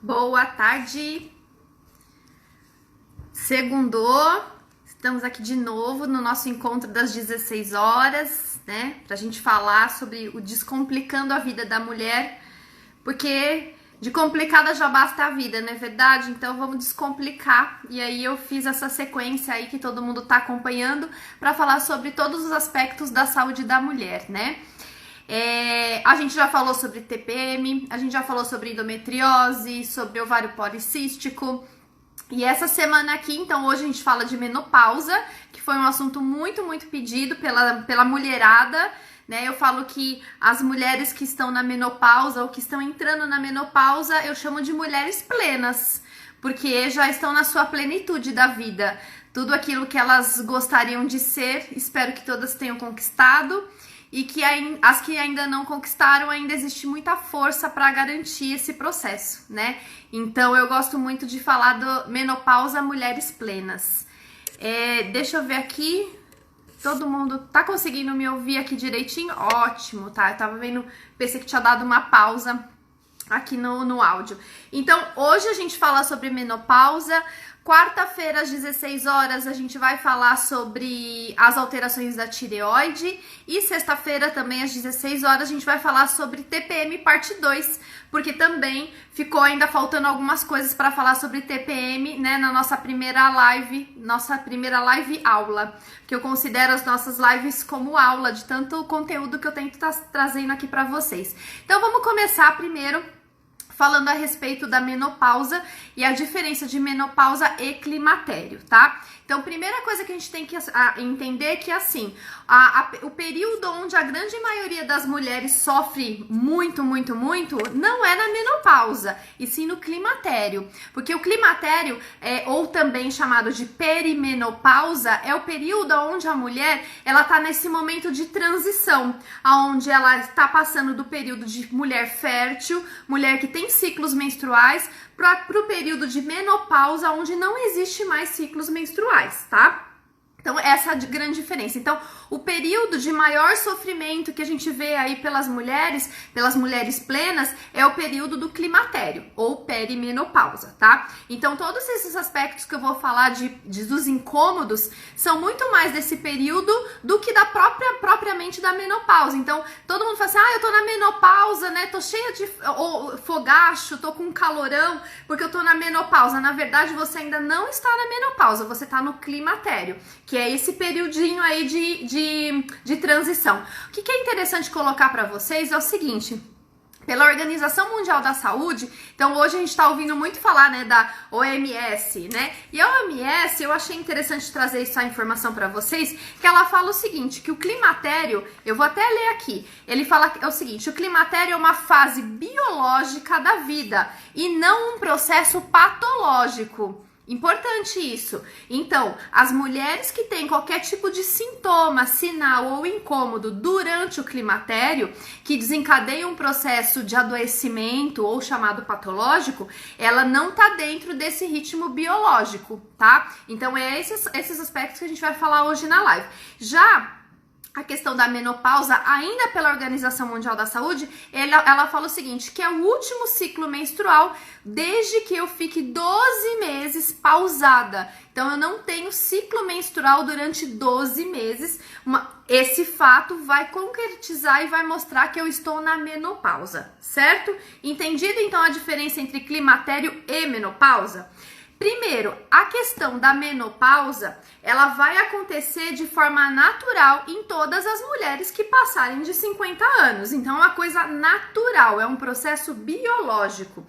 Boa tarde, segundou, estamos aqui de novo no nosso encontro das 16 horas, né, pra gente falar sobre o descomplicando a vida da mulher, porque de complicada já basta a vida, não é verdade? Então vamos descomplicar, e aí eu fiz essa sequência aí que todo mundo tá acompanhando pra falar sobre todos os aspectos da saúde da mulher, né? A gente já falou sobre TPM, a gente já falou sobre endometriose, sobre ovário policístico. E essa semana aqui, então, hoje a gente fala de menopausa, que foi um assunto muito pedido pela mulherada, né? Eu falo que as mulheres que estão na menopausa ou que estão entrando na menopausa, eu chamo de mulheres plenas, porque já estão na sua plenitude da vida. Tudo aquilo que elas gostariam de ser, espero que todas tenham conquistado. E que as que ainda não conquistaram, ainda existe muita força para garantir esse processo, né? Então eu gosto muito de falar do menopausa mulheres plenas. Deixa eu ver aqui, todo mundo tá conseguindo me ouvir aqui direitinho? Ótimo, tá? Eu tava vendo, pensei que tinha dado uma pausa aqui no áudio. Então hoje a gente fala sobre menopausa. Quarta-feira, às 16 horas, a gente vai falar sobre as alterações da tireoide. E sexta-feira, também às 16 horas, a gente vai falar sobre TPM parte 2, porque também ficou ainda faltando algumas coisas para falar sobre TPM, né, na nossa primeira live aula, que eu considero as nossas lives como aula de tanto conteúdo que eu tento estar trazendo aqui para vocês. Então vamos começar primeiro falando a respeito da menopausa e a diferença de menopausa e climatério, tá? Então, primeira coisa que a gente tem que entender é que, assim, o período onde a grande maioria das mulheres sofre muito, não é na menopausa, e sim no climatério. Porque o climatério, ou também chamado de perimenopausa, é o período onde a mulher, ela tá nesse momento de transição, onde ela está passando do período de mulher fértil, mulher que tem ciclos menstruais, para o período de menopausa, onde não existe mais ciclos menstruais, tá? Então, essa é a grande diferença. Então, o período de maior sofrimento que a gente vê aí pelas mulheres plenas, é o período do climatério, ou perimenopausa, tá? Então, todos esses aspectos que eu vou falar dos incômodos, são muito mais desse período do que propriamente da menopausa. Então, todo mundo fala assim, eu tô na menopausa, né? Tô cheia de fogacho, tô com um calorão, porque eu tô na menopausa. Na verdade, você ainda não está na menopausa, você tá no climatério, que é esse periodinho aí de transição. O que é interessante colocar para vocês é o seguinte: pela Organização Mundial da Saúde, então hoje a gente está ouvindo muito falar, né, da OMS, né? E a OMS, eu achei interessante trazer essa informação para vocês, que ela fala o seguinte, que o climatério, eu vou até ler aqui, ele fala o seguinte: o climatério é uma fase biológica da vida e não um processo patológico. Importante isso. Então, as mulheres que têm qualquer tipo de sintoma, sinal ou incômodo durante o climatério, que desencadeia um processo de adoecimento ou chamado patológico, ela não tá dentro desse ritmo biológico, tá? Então, esses aspectos que a gente vai falar hoje na live. Já a questão da menopausa, ainda pela Organização Mundial da Saúde, ela fala o seguinte, que é o último ciclo menstrual desde que eu fique 12 meses pausada. Então, eu não tenho ciclo menstrual durante 12 meses. Esse fato vai concretizar e vai mostrar que eu estou na menopausa, certo? Entendido, então, a diferença entre climatério e menopausa? Primeiro, a questão da menopausa, ela vai acontecer de forma natural em todas as mulheres que passarem de 50 anos. Então, é uma coisa natural, é um processo biológico.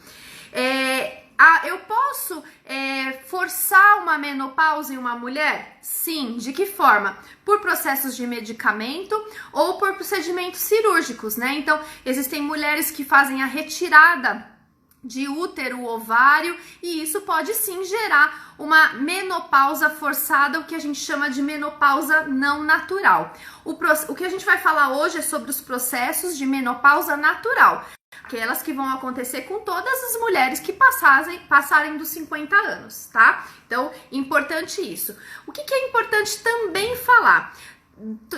Eu posso forçar uma menopausa em uma mulher? Sim. De que forma? Por processos de medicamento ou por procedimentos cirúrgicos, né? Então, existem mulheres que fazem a retirada de útero, ovário, e isso pode sim gerar uma menopausa forçada, o que a gente chama de menopausa não natural. O que a gente vai falar hoje é sobre os processos de menopausa natural, aquelas que vão acontecer com todas as mulheres que passarem dos 50 anos, tá? Então, importante isso. O que é importante também falar?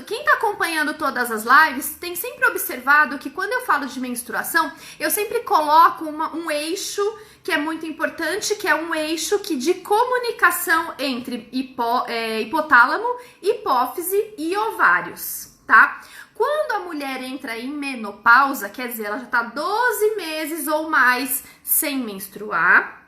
quem tá acompanhando todas as lives tem sempre observado que quando eu falo de menstruação, eu sempre coloco um eixo que é muito importante, que é um eixo de comunicação entre hipotálamo, hipófise e ovários, tá? Quando a mulher entra em menopausa, quer dizer, ela já tá 12 meses ou mais sem menstruar,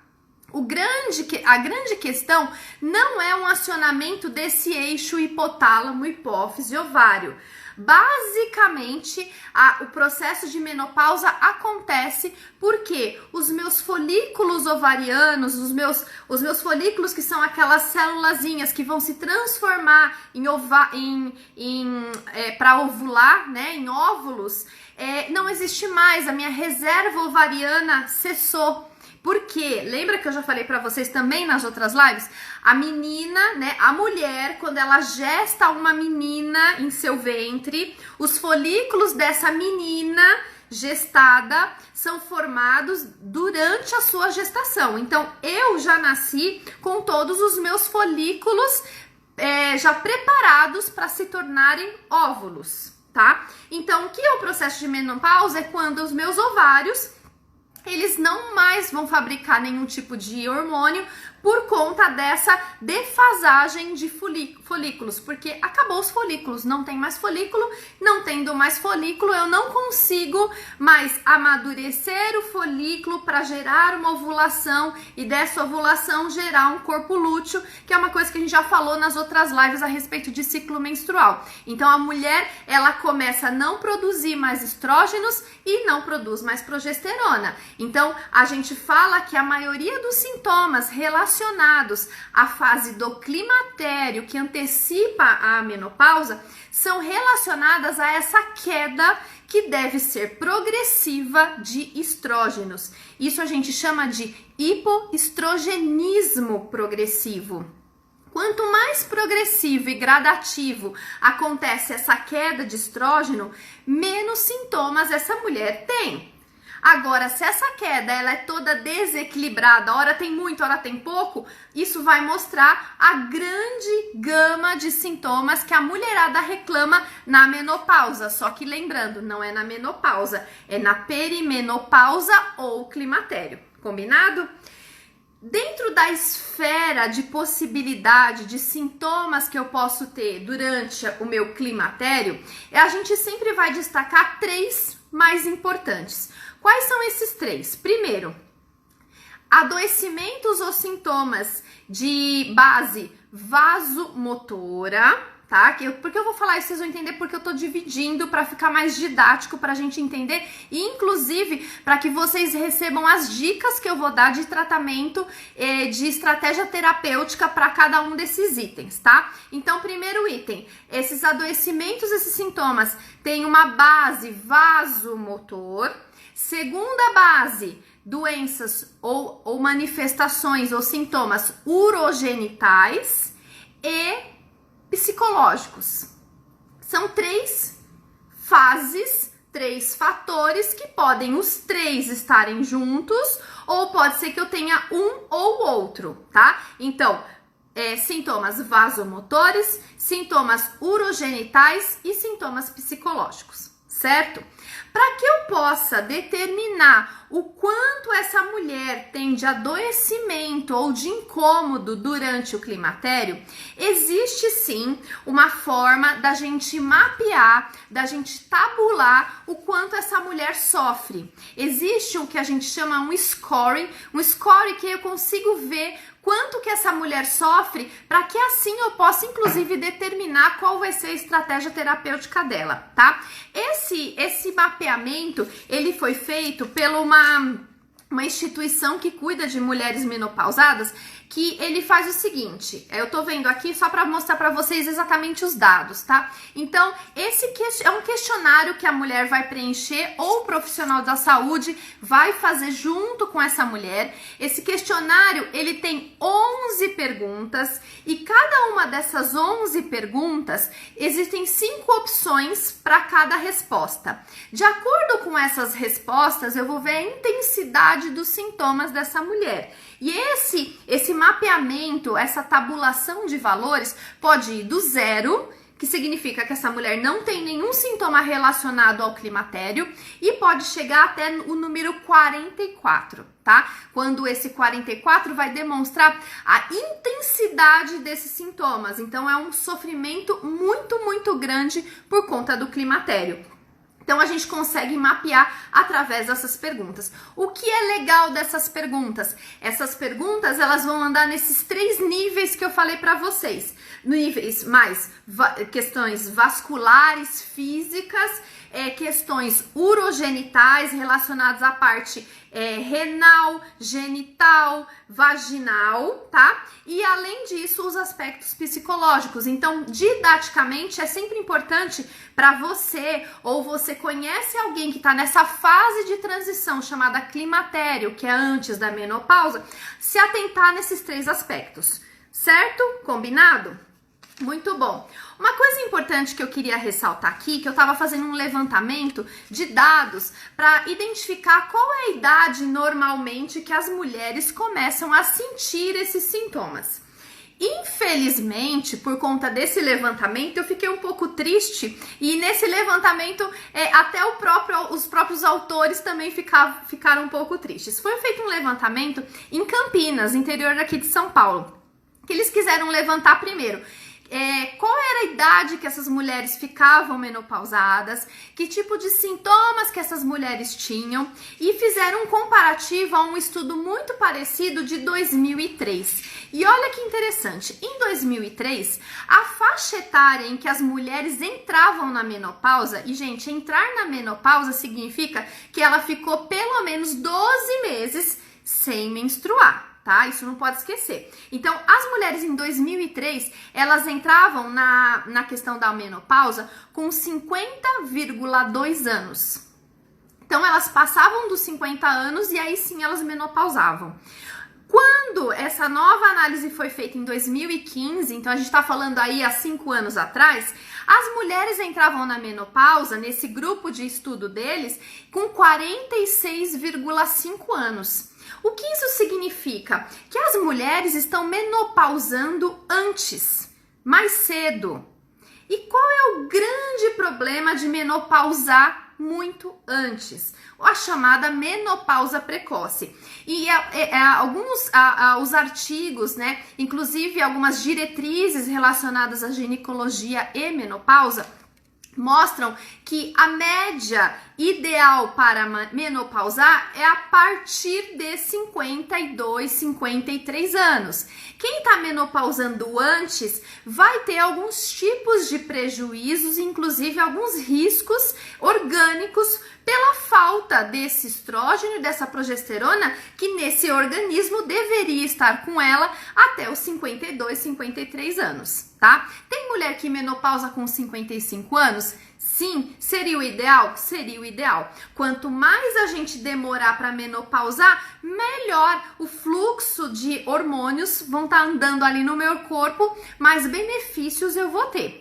a grande questão não é um acionamento desse eixo hipotálamo, hipófise, ovário. Basicamente, o processo de menopausa acontece porque os meus folículos ovarianos, os meus folículos, que são aquelas célulazinhas que vão se transformar para ovular, né, em óvulos, não existe mais, a minha reserva ovariana cessou. Por quê? Lembra que eu já falei pra vocês também nas outras lives? A menina, né, a mulher, quando ela gesta uma menina em seu ventre, os folículos dessa menina gestada são formados durante a sua gestação. Então, eu já nasci com todos os meus folículos já preparados para se tornarem óvulos, tá? Então, o que é o processo de menopausa? É quando os meus ovários eles não mais vão fabricar nenhum tipo de hormônio por conta dessa defasagem de folículos, porque acabou os folículos, não tem mais folículo, não tendo mais folículo, eu não consigo mais amadurecer o folículo para gerar uma ovulação e dessa ovulação gerar um corpo lúteo, que é uma coisa que a gente já falou nas outras lives a respeito de ciclo menstrual. Então a mulher, ela começa a não produzir mais estrógenos e não produz mais progesterona. Então a gente fala que a maioria dos sintomas relacionados à fase do climatério, que antecipa a menopausa, são relacionadas a essa queda que deve ser progressiva de estrógenos. Isso a gente chama de hipoestrogenismo progressivo. Quanto mais progressivo e gradativo acontece essa queda de estrógeno, menos sintomas essa mulher tem. Agora, se essa queda ela é toda desequilibrada, hora tem muito, hora tem pouco, isso vai mostrar a grande gama de sintomas que a mulherada reclama na menopausa. Só que lembrando, não é na menopausa, é na perimenopausa ou climatério. Combinado? Dentro da esfera de possibilidade de sintomas que eu posso ter durante o meu climatério, a gente sempre vai destacar 3 mais importantes. Quais são esses 3? Primeiro, adoecimentos ou sintomas de base vasomotora, tá? Porque eu vou falar isso, vocês vão entender porque eu tô dividindo para ficar mais didático pra gente entender e inclusive para que vocês recebam as dicas que eu vou dar de tratamento, de estratégia terapêutica para cada um desses itens, tá? Então, primeiro item, esses adoecimentos, esses sintomas têm uma base vasomotor. Segunda base, doenças ou manifestações ou sintomas urogenitais e psicológicos. São 3 fases, 3 fatores que podem os 3 estarem juntos ou pode ser que eu tenha um ou outro, tá? Então, sintomas vasomotores, sintomas urogenitais e sintomas psicológicos, certo? Para que eu possa determinar o quanto essa mulher tem de adoecimento ou de incômodo durante o climatério, existe sim uma forma da gente mapear, da gente tabular o quanto essa mulher sofre. Existe o que a gente chama um score que eu consigo ver quanto que essa mulher sofre, para que assim eu possa, inclusive, determinar qual vai ser a estratégia terapêutica dela, tá? Esse mapeamento, ele foi feito por uma instituição que cuida de mulheres menopausadas, que ele faz o seguinte, eu tô vendo aqui só para mostrar para vocês exatamente os dados, tá? Então, esse é um questionário que a mulher vai preencher ou o profissional da saúde vai fazer junto com essa mulher. Esse questionário, ele tem 11 perguntas e cada uma dessas 11 perguntas, existem 5 opções para cada resposta. De acordo com essas respostas, eu vou ver a intensidade dos sintomas dessa mulher. E esse mapeamento, essa tabulação de valores pode ir do 0, que significa que essa mulher não tem nenhum sintoma relacionado ao climatério e pode chegar até o número 44, tá? Quando esse 44 vai demonstrar a intensidade desses sintomas. Então, é um sofrimento muito grande por conta do climatério. Então, a gente consegue mapear através dessas perguntas. O que é legal dessas perguntas? Essas perguntas, elas vão andar nesses 3 níveis que eu falei para vocês. Níveis mais questões vasculares, físicas, questões urogenitais relacionadas à parte renal, genital, vaginal, tá? E além disso, os aspectos psicológicos. Então, didaticamente, é sempre importante para você, ou você conhece alguém que está nessa fase de transição chamada climatério, que é antes da menopausa, se atentar nesses 3 aspectos, certo? Combinado? Muito bom. Uma coisa importante que eu queria ressaltar aqui, que eu estava fazendo um levantamento de dados para identificar qual é a idade normalmente que as mulheres começam a sentir esses sintomas. Infelizmente, por conta desse levantamento, eu fiquei um pouco triste e nesse levantamento até os próprios autores também ficaram um pouco tristes. Foi feito um levantamento em Campinas, interior daqui de São Paulo, que eles quiseram levantar primeiro. Qual era a idade que essas mulheres ficavam menopausadas, que tipo de sintomas que essas mulheres tinham, e fizeram um comparativo a um estudo muito parecido de 2003. E olha que interessante, em 2003, a faixa etária em que as mulheres entravam na menopausa, e gente, entrar na menopausa significa que ela ficou pelo menos 12 meses sem menstruar. Tá? Isso não pode esquecer. Então, as mulheres em 2003, elas entravam na questão da menopausa com 50,2 anos. Então, elas passavam dos 50 anos e aí sim elas menopausavam. Quando essa nova análise foi feita em 2015, então a gente está falando aí há 5 anos atrás, as mulheres entravam na menopausa, nesse grupo de estudo deles, com 46,5 anos. O que isso significa? Que as mulheres estão menopausando antes, mais cedo. E qual é o grande problema de menopausar muito antes? A chamada menopausa precoce. E os artigos, né, inclusive algumas diretrizes relacionadas à ginecologia e menopausa, mostram que a média ideal para menopausar é a partir de 52, 53 anos. Quem está menopausando antes vai ter alguns tipos de prejuízos, inclusive alguns riscos orgânicos pela falta desse estrógeno e dessa progesterona que nesse organismo deveria estar com ela até os 52, 53 anos, tá? Tem mulher que menopausa com 55 anos? Sim, seria o ideal? Seria o ideal. Quanto mais a gente demorar para menopausar, melhor o fluxo de hormônios vão estar andando ali no meu corpo, mais benefícios eu vou ter.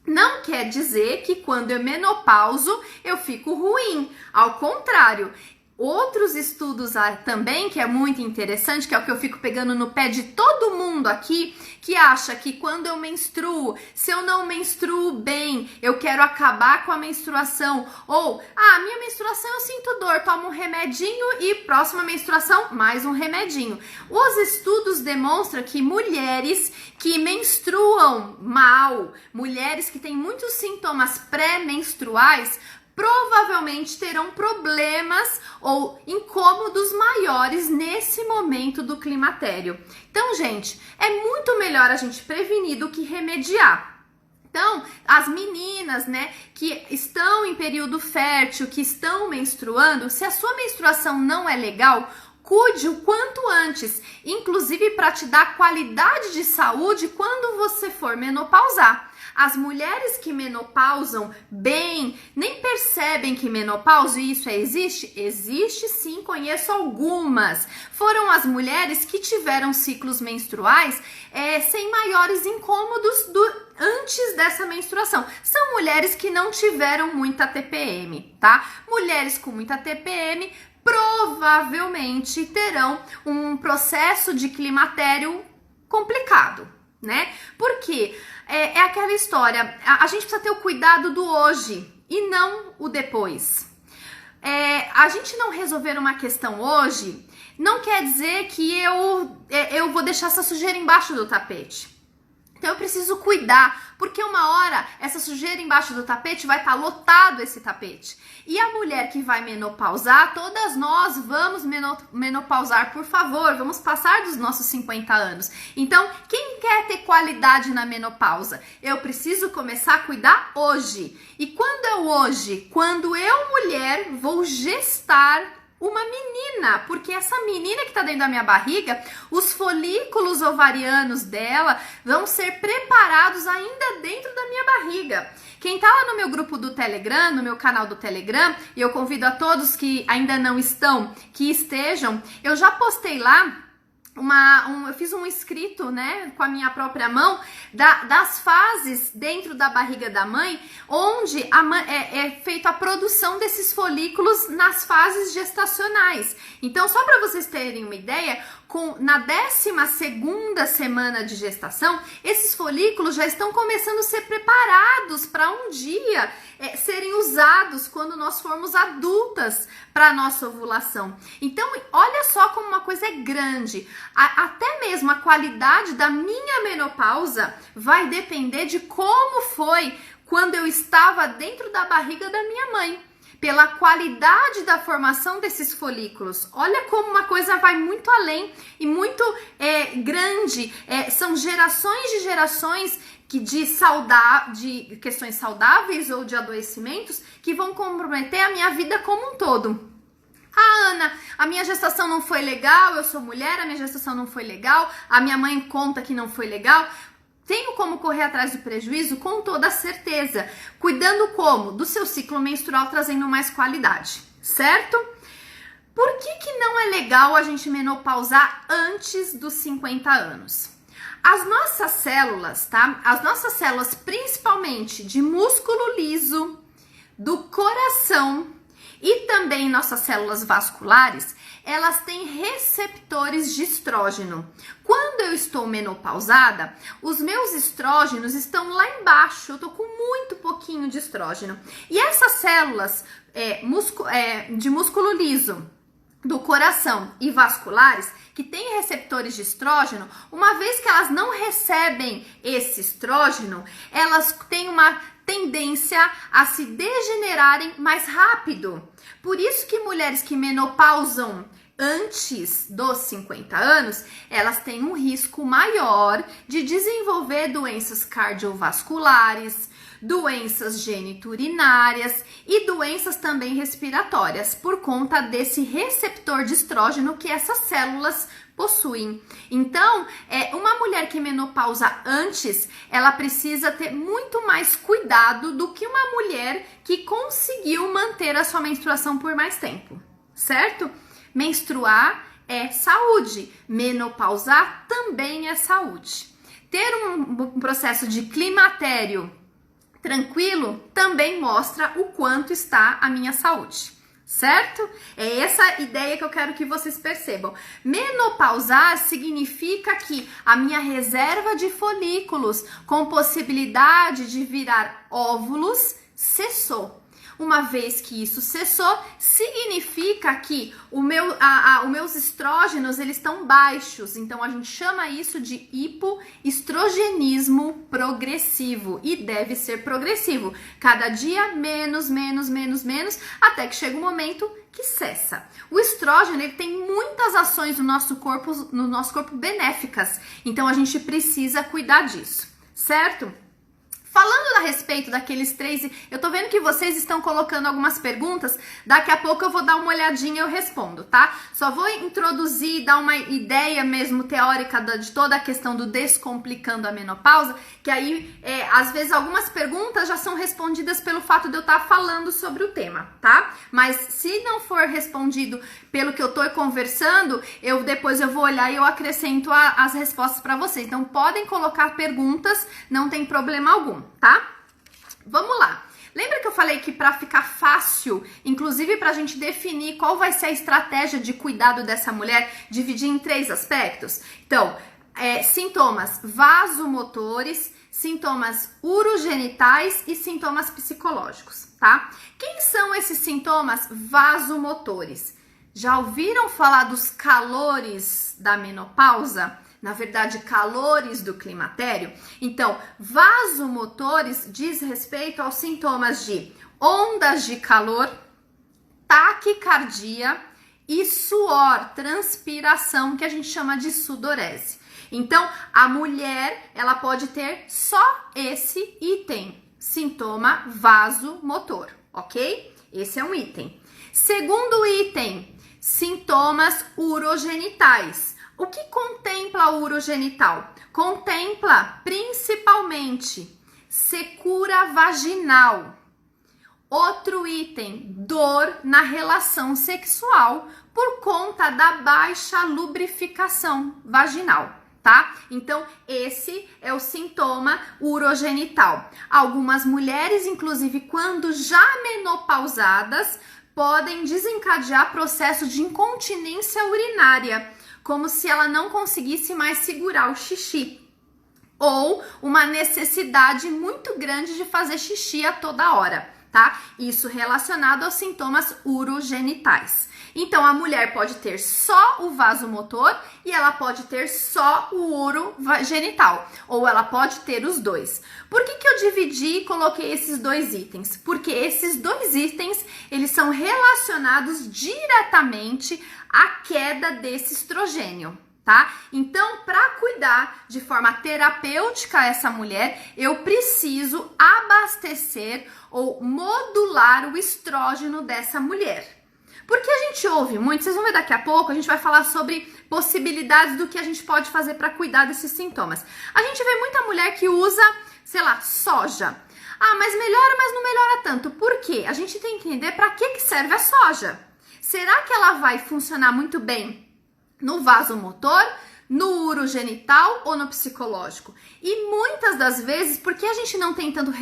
Não quer dizer que quando eu menopauso eu fico ruim, ao contrário. Outros estudos também, que é muito interessante, que é o que eu fico pegando no pé de todo mundo aqui, que acha que quando eu menstruo, se eu não menstruo bem, eu quero acabar com a menstruação, ou, minha menstruação eu sinto dor, tomo um remedinho e próxima menstruação, mais um remedinho. Os estudos demonstram que mulheres que menstruam mal, mulheres que têm muitos sintomas pré-menstruais, provavelmente terão problemas ou incômodos maiores nesse momento do climatério. Então, gente, é muito melhor a gente prevenir do que remediar. Então, as meninas, né, que estão em período fértil, que estão menstruando, se a sua menstruação não é legal, cuide o quanto antes, inclusive para te dar qualidade de saúde quando você for menopausar. As mulheres que menopausam bem, nem percebem que menopausa, e isso existe? Existe sim, conheço algumas. Foram as mulheres que tiveram ciclos menstruais sem maiores incômodos antes dessa menstruação. São mulheres que não tiveram muita TPM, tá? Mulheres com muita TPM provavelmente terão um processo de climatério complicado, né? Por quê? É aquela história, a gente precisa ter o cuidado do hoje e não o depois. A gente não resolver uma questão hoje não quer dizer que eu vou deixar essa sujeira embaixo do tapete. Então eu preciso cuidar, porque uma hora essa sujeira embaixo do tapete vai estar lotado esse tapete. E a mulher que vai menopausar, todas nós vamos menopausar, por favor, vamos passar dos nossos 50 anos. Então, quem quer ter qualidade na menopausa? Eu preciso começar a cuidar hoje. E quando é o hoje? Quando eu, mulher, vou gestar uma menina, porque essa menina que tá dentro da minha barriga, os folículos ovarianos dela vão ser preparados ainda dentro da minha barriga. Quem tá lá no meu grupo do Telegram, no meu canal do Telegram, e eu convido a todos que ainda não estão, que estejam, eu já postei lá eu fiz um escrito, né, com a minha própria mão, das fases dentro da barriga da mãe, onde é feita a produção desses folículos nas fases gestacionais. Então, só para vocês terem uma ideia, na 12ª semana de gestação, esses folículos já estão começando a ser preparados para um dia serem usados quando nós formos adultas para nossa ovulação. Então, olha só como uma coisa é grande. Até mesmo a qualidade da minha menopausa vai depender de como foi quando eu estava dentro da barriga da minha mãe. Pela qualidade da formação desses folículos. Olha como uma coisa vai muito além e muito grande. São gerações de gerações de questões saudáveis ou de adoecimentos que vão comprometer a minha vida como um todo. Ana, a minha gestação não foi legal, eu sou mulher, a minha gestação não foi legal, a minha mãe conta que não foi legal. Tenho como correr atrás do prejuízo? Com toda certeza. Cuidando como? Do seu ciclo menstrual, trazendo mais qualidade, certo? Por que não é legal a gente menopausar antes dos 50 anos? As nossas células, tá? As nossas células, principalmente de músculo liso, do coração e também nossas células vasculares, elas têm receptores de estrógeno. Quando eu estou menopausada, os meus estrógenos estão lá embaixo, eu tô com muito pouquinho de estrógeno. E essas células de músculo liso, do coração e vasculares, que têm receptores de estrógeno, uma vez que elas não recebem esse estrógeno, elas têm uma tendência a se degenerarem mais rápido. Por isso que mulheres que menopausam antes dos 50 anos, elas têm um risco maior de desenvolver doenças cardiovasculares, doenças geniturinárias e doenças também respiratórias, por conta desse receptor de estrógeno que essas células possuem. Então, uma mulher que menopausa antes, ela precisa ter muito mais cuidado do que uma mulher que conseguiu manter a sua menstruação por mais tempo, certo? Menstruar é saúde, menopausar também é saúde. Ter um processo de climatério tranquilo também mostra o quanto está a minha saúde, certo? É essa ideia que eu quero que vocês percebam. Menopausar significa que a minha reserva de folículos com possibilidade de virar óvulos cessou. Uma vez que isso cessou, significa que os meus estrógenos eles estão baixos. Então a gente chama isso de hipoestrogenismo progressivo e deve ser progressivo. Cada dia menos, até que chega um momento que cessa. O estrógeno ele tem muitas ações no nosso corpo benéficas. Então a gente precisa cuidar disso, certo? Falando a respeito daqueles 3, eu tô vendo que vocês estão colocando algumas perguntas, daqui a pouco eu vou dar uma olhadinha e eu respondo, tá? Só vou introduzir, dar uma ideia mesmo teórica de toda a questão do descomplicando a menopausa, que aí, às vezes, algumas perguntas já são respondidas pelo fato de eu estar falando sobre o tema, tá? Mas se não for respondido pelo que eu tô conversando, depois eu vou olhar e eu acrescento as respostas para vocês. Então, podem colocar perguntas, não tem problema algum. Tá? Vamos lá. Lembra que eu falei que para ficar fácil, inclusive para a gente definir qual vai ser a estratégia de cuidado dessa mulher, dividir em 3 aspectos? Então, sintomas vasomotores, sintomas urogenitais e sintomas psicológicos, tá? Quem são esses sintomas vasomotores? Já ouviram falar dos calores da menopausa? Na verdade, calores do climatério? Então, vasomotores diz respeito aos sintomas de ondas de calor, taquicardia e suor, transpiração, que a gente chama de sudorese. Então, a mulher, ela pode ter só esse item, sintoma vasomotor, ok? Esse é um item. Segundo item, sintomas urogenitais. O que contempla o urogenital? Contempla principalmente secura vaginal. Outro item, dor na relação sexual por conta da baixa lubrificação vaginal, tá? Então, esse é o sintoma urogenital. Algumas mulheres, inclusive, quando já menopausadas, podem desencadear processo de incontinência urinária, como se ela não conseguisse mais segurar o xixi, ou uma necessidade muito grande de fazer xixi a toda hora, tá? Isso relacionado aos sintomas urogenitais. Então, a mulher pode ter só o vasomotor e ela pode ter só o urogenital, ou ela pode ter os dois. Por que eu dividi e coloquei esses dois itens? Porque esses dois itens, eles são relacionados diretamente à queda desse estrogênio, tá? Então, para cuidar de forma terapêutica essa mulher, eu preciso abastecer ou modular o estrógeno dessa mulher. Porque a gente ouve muito, vocês vão ver daqui a pouco, a gente vai falar sobre possibilidades do que a gente pode fazer para cuidar desses sintomas. A gente vê muita mulher que usa, sei lá, soja. Ah, mas melhora, mas não melhora tanto. Por quê? A gente tem que entender para que serve a soja. Será que ela vai funcionar muito bem no vasomotor, no urogenital ou no psicológico? E muitas das vezes, por que a gente não tem tanto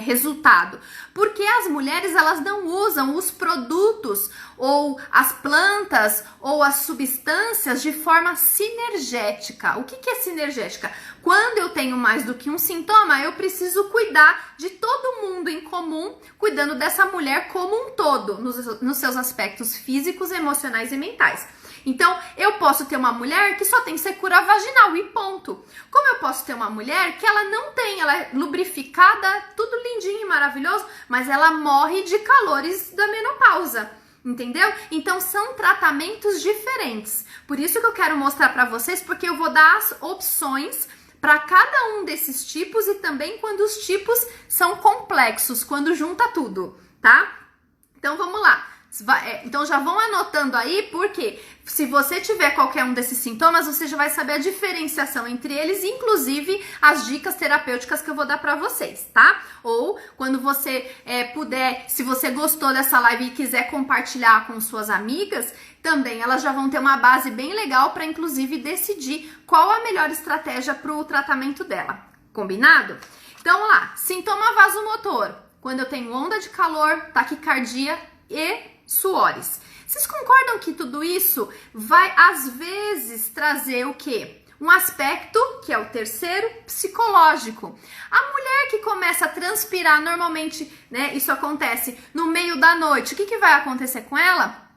resultado? Porque as mulheres, elas não usam os produtos ou as plantas ou as substâncias de forma sinergética. O que é sinergética? Quando eu tenho mais do que um sintoma, eu preciso cuidar de todo mundo em comum, cuidando dessa mulher como um todo, nos seus aspectos físicos, emocionais e mentais. Então, eu posso ter uma mulher que só tem secura vaginal e ponto. Como eu posso ter uma mulher que ela não tem, ela é lubrificada, tudo lindinho e maravilhoso, mas ela morre de calores da menopausa, entendeu? Então, são tratamentos diferentes. Por isso que eu quero mostrar para vocês, porque eu vou dar as opções para cada um desses tipos e também quando os tipos são complexos, quando junta tudo, tá? Então, vamos lá. Então já vão anotando aí, porque se você tiver qualquer um desses sintomas, você já vai saber a diferenciação entre eles, inclusive as dicas terapêuticas que eu vou dar pra vocês, tá? Ou quando você puder, se você gostou dessa live e quiser compartilhar com suas amigas, também elas já vão ter uma base bem legal para inclusive decidir qual a melhor estratégia pro tratamento dela, combinado? Então vamos lá, sintoma vasomotor, quando eu tenho onda de calor, taquicardia e suores. Vocês concordam que tudo isso vai, às vezes, trazer o quê? Um aspecto, que é o terceiro, psicológico. A mulher que começa a transpirar, normalmente, né, isso acontece no meio da noite. O que vai acontecer com ela?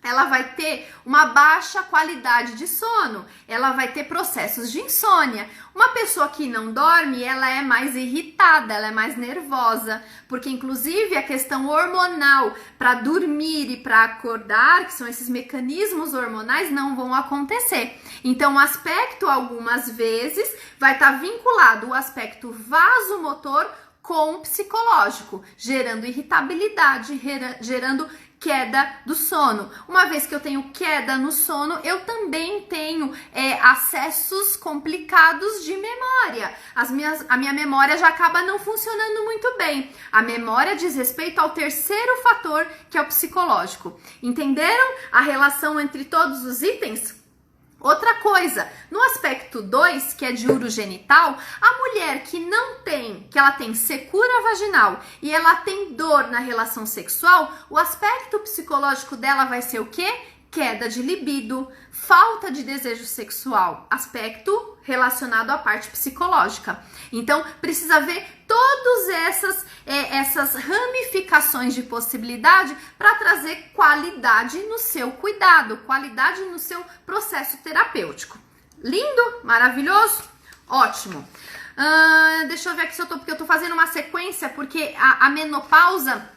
Ela vai ter uma baixa qualidade de sono, ela vai ter processos de insônia. Uma pessoa que não dorme, ela é mais irritada, ela é mais nervosa, porque inclusive a questão hormonal para dormir e para acordar, que são esses mecanismos hormonais, não vão acontecer. Então, o aspecto, algumas vezes, vai estar vinculado o aspecto vasomotor com o psicológico, gerando irritabilidade, gerando queda do sono. Uma vez que eu tenho queda no sono, eu também tenho acessos complicados de memória. A minha memória já acaba não funcionando muito bem. A memória diz respeito ao terceiro fator, que é o psicológico. Entenderam a relação entre todos os itens? Outra coisa, no aspecto 2, que é de urogenital, a mulher que não tem, que ela tem secura vaginal e ela tem dor na relação sexual, o aspecto psicológico dela vai ser o quê? queda de libido, falta de desejo sexual, aspecto relacionado à parte psicológica. Então, precisa ver todas essas ramificações de possibilidade para trazer qualidade no seu cuidado, qualidade no seu processo terapêutico. Lindo? Maravilhoso? Ótimo. Deixa eu ver aqui se porque eu tô fazendo uma sequência, porque a menopausa,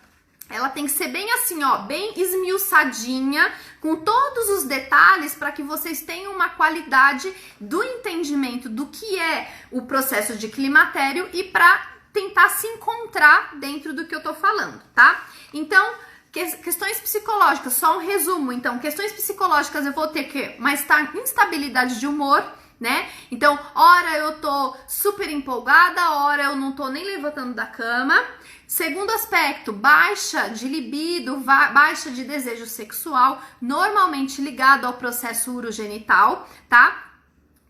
ela tem que ser bem assim, ó, bem esmiuçadinha, com todos os detalhes para que vocês tenham uma qualidade do entendimento do que é o processo de climatério e para tentar se encontrar dentro do que eu tô falando, tá? Então, questões psicológicas, só um resumo. Então, questões psicológicas eu vou ter que uma instabilidade de humor, né? Então, ora eu tô super empolgada, ora eu não tô nem levantando da cama. Segundo aspecto, baixa de libido, baixa de desejo sexual, normalmente ligado ao processo urogenital, tá?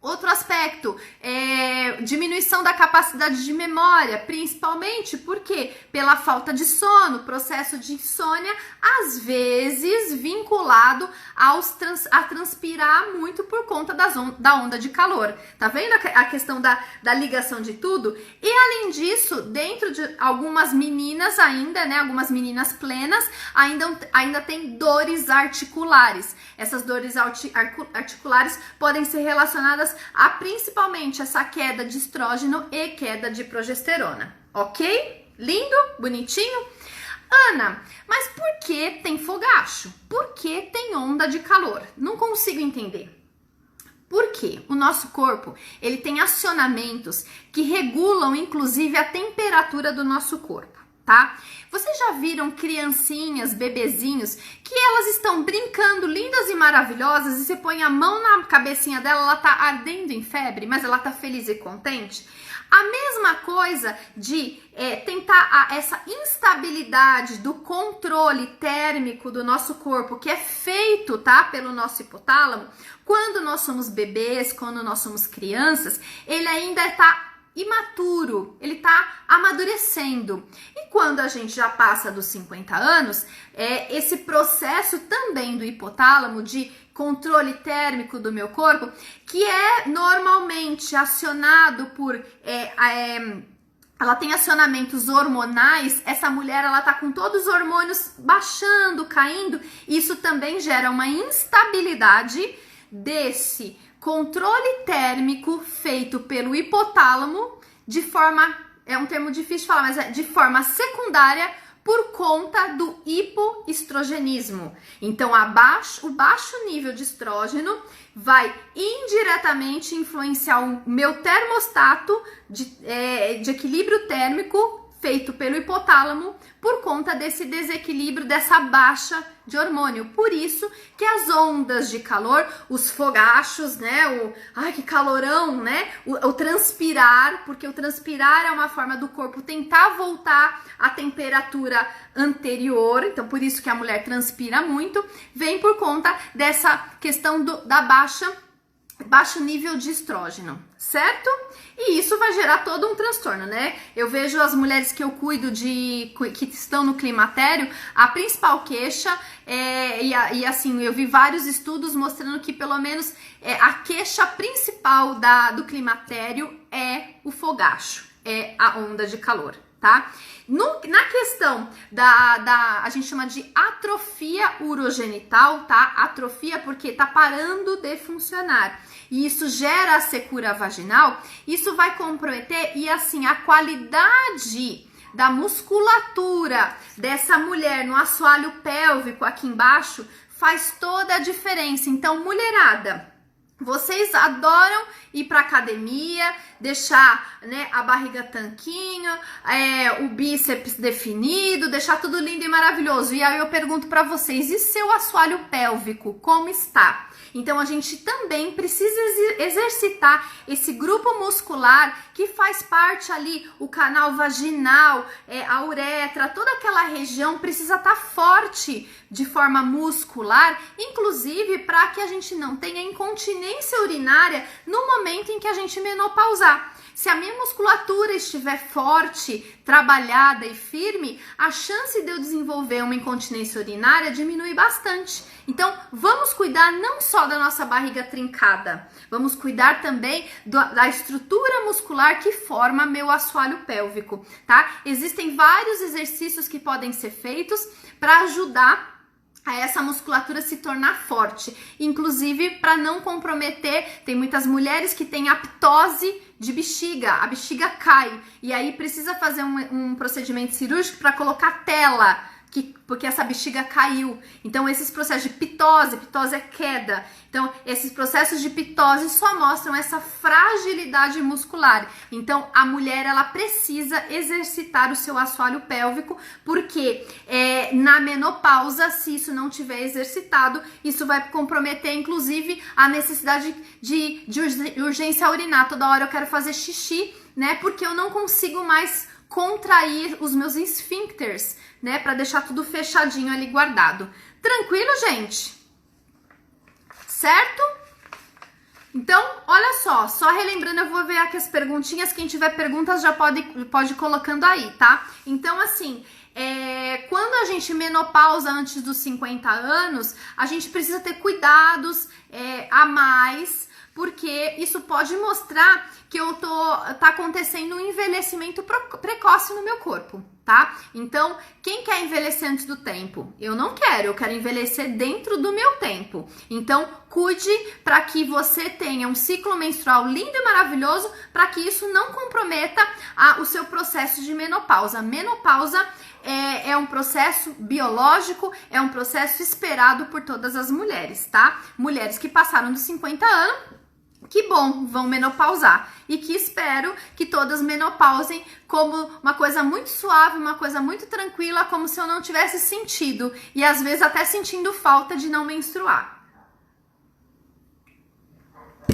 Outro aspecto, diminuição da capacidade de memória, principalmente porque pela falta de sono, processo de insônia, às vezes vinculado a transpirar muito por conta da onda de calor. Tá vendo a questão da ligação de tudo? E além disso, dentro de algumas meninas ainda, né, algumas meninas plenas, ainda tem dores articulares. Essas dores articulares podem ser relacionadas a principalmente essa queda de estrógeno e queda de progesterona, ok? Lindo? Bonitinho? Ana, mas por que tem fogacho? Por que tem onda de calor? Não consigo entender. Por quê? O nosso corpo, ele tem acionamentos que regulam, inclusive, a temperatura do nosso corpo, tá? Vocês já viram criancinhas, bebezinhos, que elas estão brincando lindas e maravilhosas e você põe a mão na cabecinha dela, ela tá ardendo em febre, mas ela tá feliz e contente? A mesma coisa de tentar essa instabilidade do controle térmico do nosso corpo, que é feito, tá, pelo nosso hipotálamo. Quando nós somos bebês, quando nós somos crianças, ele ainda está imaturo, ele tá amadurecendo. E quando a gente já passa dos 50 anos, esse processo também do hipotálamo de controle térmico do meu corpo, que é normalmente acionado por ela tem acionamentos hormonais, essa mulher ela tá com todos os hormônios baixando, caindo, isso também gera uma instabilidade desse controle térmico feito pelo hipotálamo de forma, é um termo difícil de falar, mas é de forma secundária por conta do hipoestrogenismo. Então, o baixo nível de estrógeno vai indiretamente influenciar o meu termostato de equilíbrio térmico feito pelo hipotálamo por conta desse desequilíbrio, dessa baixa de hormônio. Por isso que as ondas de calor, os fogachos, né, ai que calorão, né, o transpirar, porque o transpirar é uma forma do corpo tentar voltar à temperatura anterior, então por isso que a mulher transpira muito, vem por conta dessa questão da baixo nível de estrógeno, certo? E isso vai gerar todo um transtorno, né? Eu vejo as mulheres que eu cuido que estão no climatério, a principal queixa e assim, eu vi vários estudos mostrando que pelo menos a queixa principal do climatério é o fogacho, é a onda de calor, tá? Na questão a gente chama de atrofia urogenital, tá? Atrofia porque tá parando de funcionar. E isso gera a secura vaginal, isso vai comprometer e assim, a qualidade da musculatura dessa mulher no assoalho pélvico aqui embaixo faz toda a diferença. Então, mulherada, vocês adoram ir para academia, deixar, né, a barriga tanquinho, o bíceps definido, deixar tudo lindo e maravilhoso. E aí eu pergunto para vocês, e seu assoalho pélvico, como está? Então a gente também precisa exercitar esse grupo muscular que faz parte ali, o canal vaginal, a uretra, toda aquela região precisa estar forte de forma muscular, inclusive para que a gente não tenha incontinência urinária no momento em que a gente menopausar. menopausar. Se a minha musculatura estiver forte, trabalhada e firme, a chance de eu desenvolver uma incontinência urinária diminui bastante. Então, vamos cuidar não só da nossa barriga trincada, vamos cuidar também da estrutura muscular que forma meu assoalho pélvico, tá? Existem vários exercícios que podem ser feitos para ajudar a essa musculatura se tornar forte, inclusive para não comprometer. Tem muitas mulheres que têm aptose de bexiga, a bexiga cai e aí precisa fazer um procedimento cirúrgico para colocar tela, porque essa bexiga caiu. Então esses processos de pitose é queda, então esses processos de pitose só mostram essa fragilidade muscular. Então a mulher, ela precisa exercitar o seu assoalho pélvico, porque na menopausa, se isso não tiver exercitado, isso vai comprometer inclusive a necessidade de urgência urinar. Toda hora eu quero fazer xixi, né, porque eu não consigo mais contrair os meus esfíncteres, né, para deixar tudo fechadinho ali guardado. Tranquilo, gente? Certo? Então, olha só relembrando, eu vou ver aqui as perguntinhas, quem tiver perguntas já pode ir colocando aí, tá? Então, assim, quando a gente menopausa antes dos 50 anos, a gente precisa ter cuidados a mais, porque isso pode mostrar que tá acontecendo um envelhecimento precoce no meu corpo, tá? Então, quem quer envelhecer antes do tempo? Eu não quero, eu quero envelhecer dentro do meu tempo. Então, cuide para que você tenha um ciclo menstrual lindo e maravilhoso, para que isso não comprometa o seu processo de menopausa. Menopausa é um processo biológico, é um processo esperado por todas as mulheres, tá? Mulheres que passaram dos 50 anos, que bom, vão menopausar, e que espero que todas menopausem como uma coisa muito suave, uma coisa muito tranquila, como se eu não tivesse sentido, e às vezes até sentindo falta de não menstruar.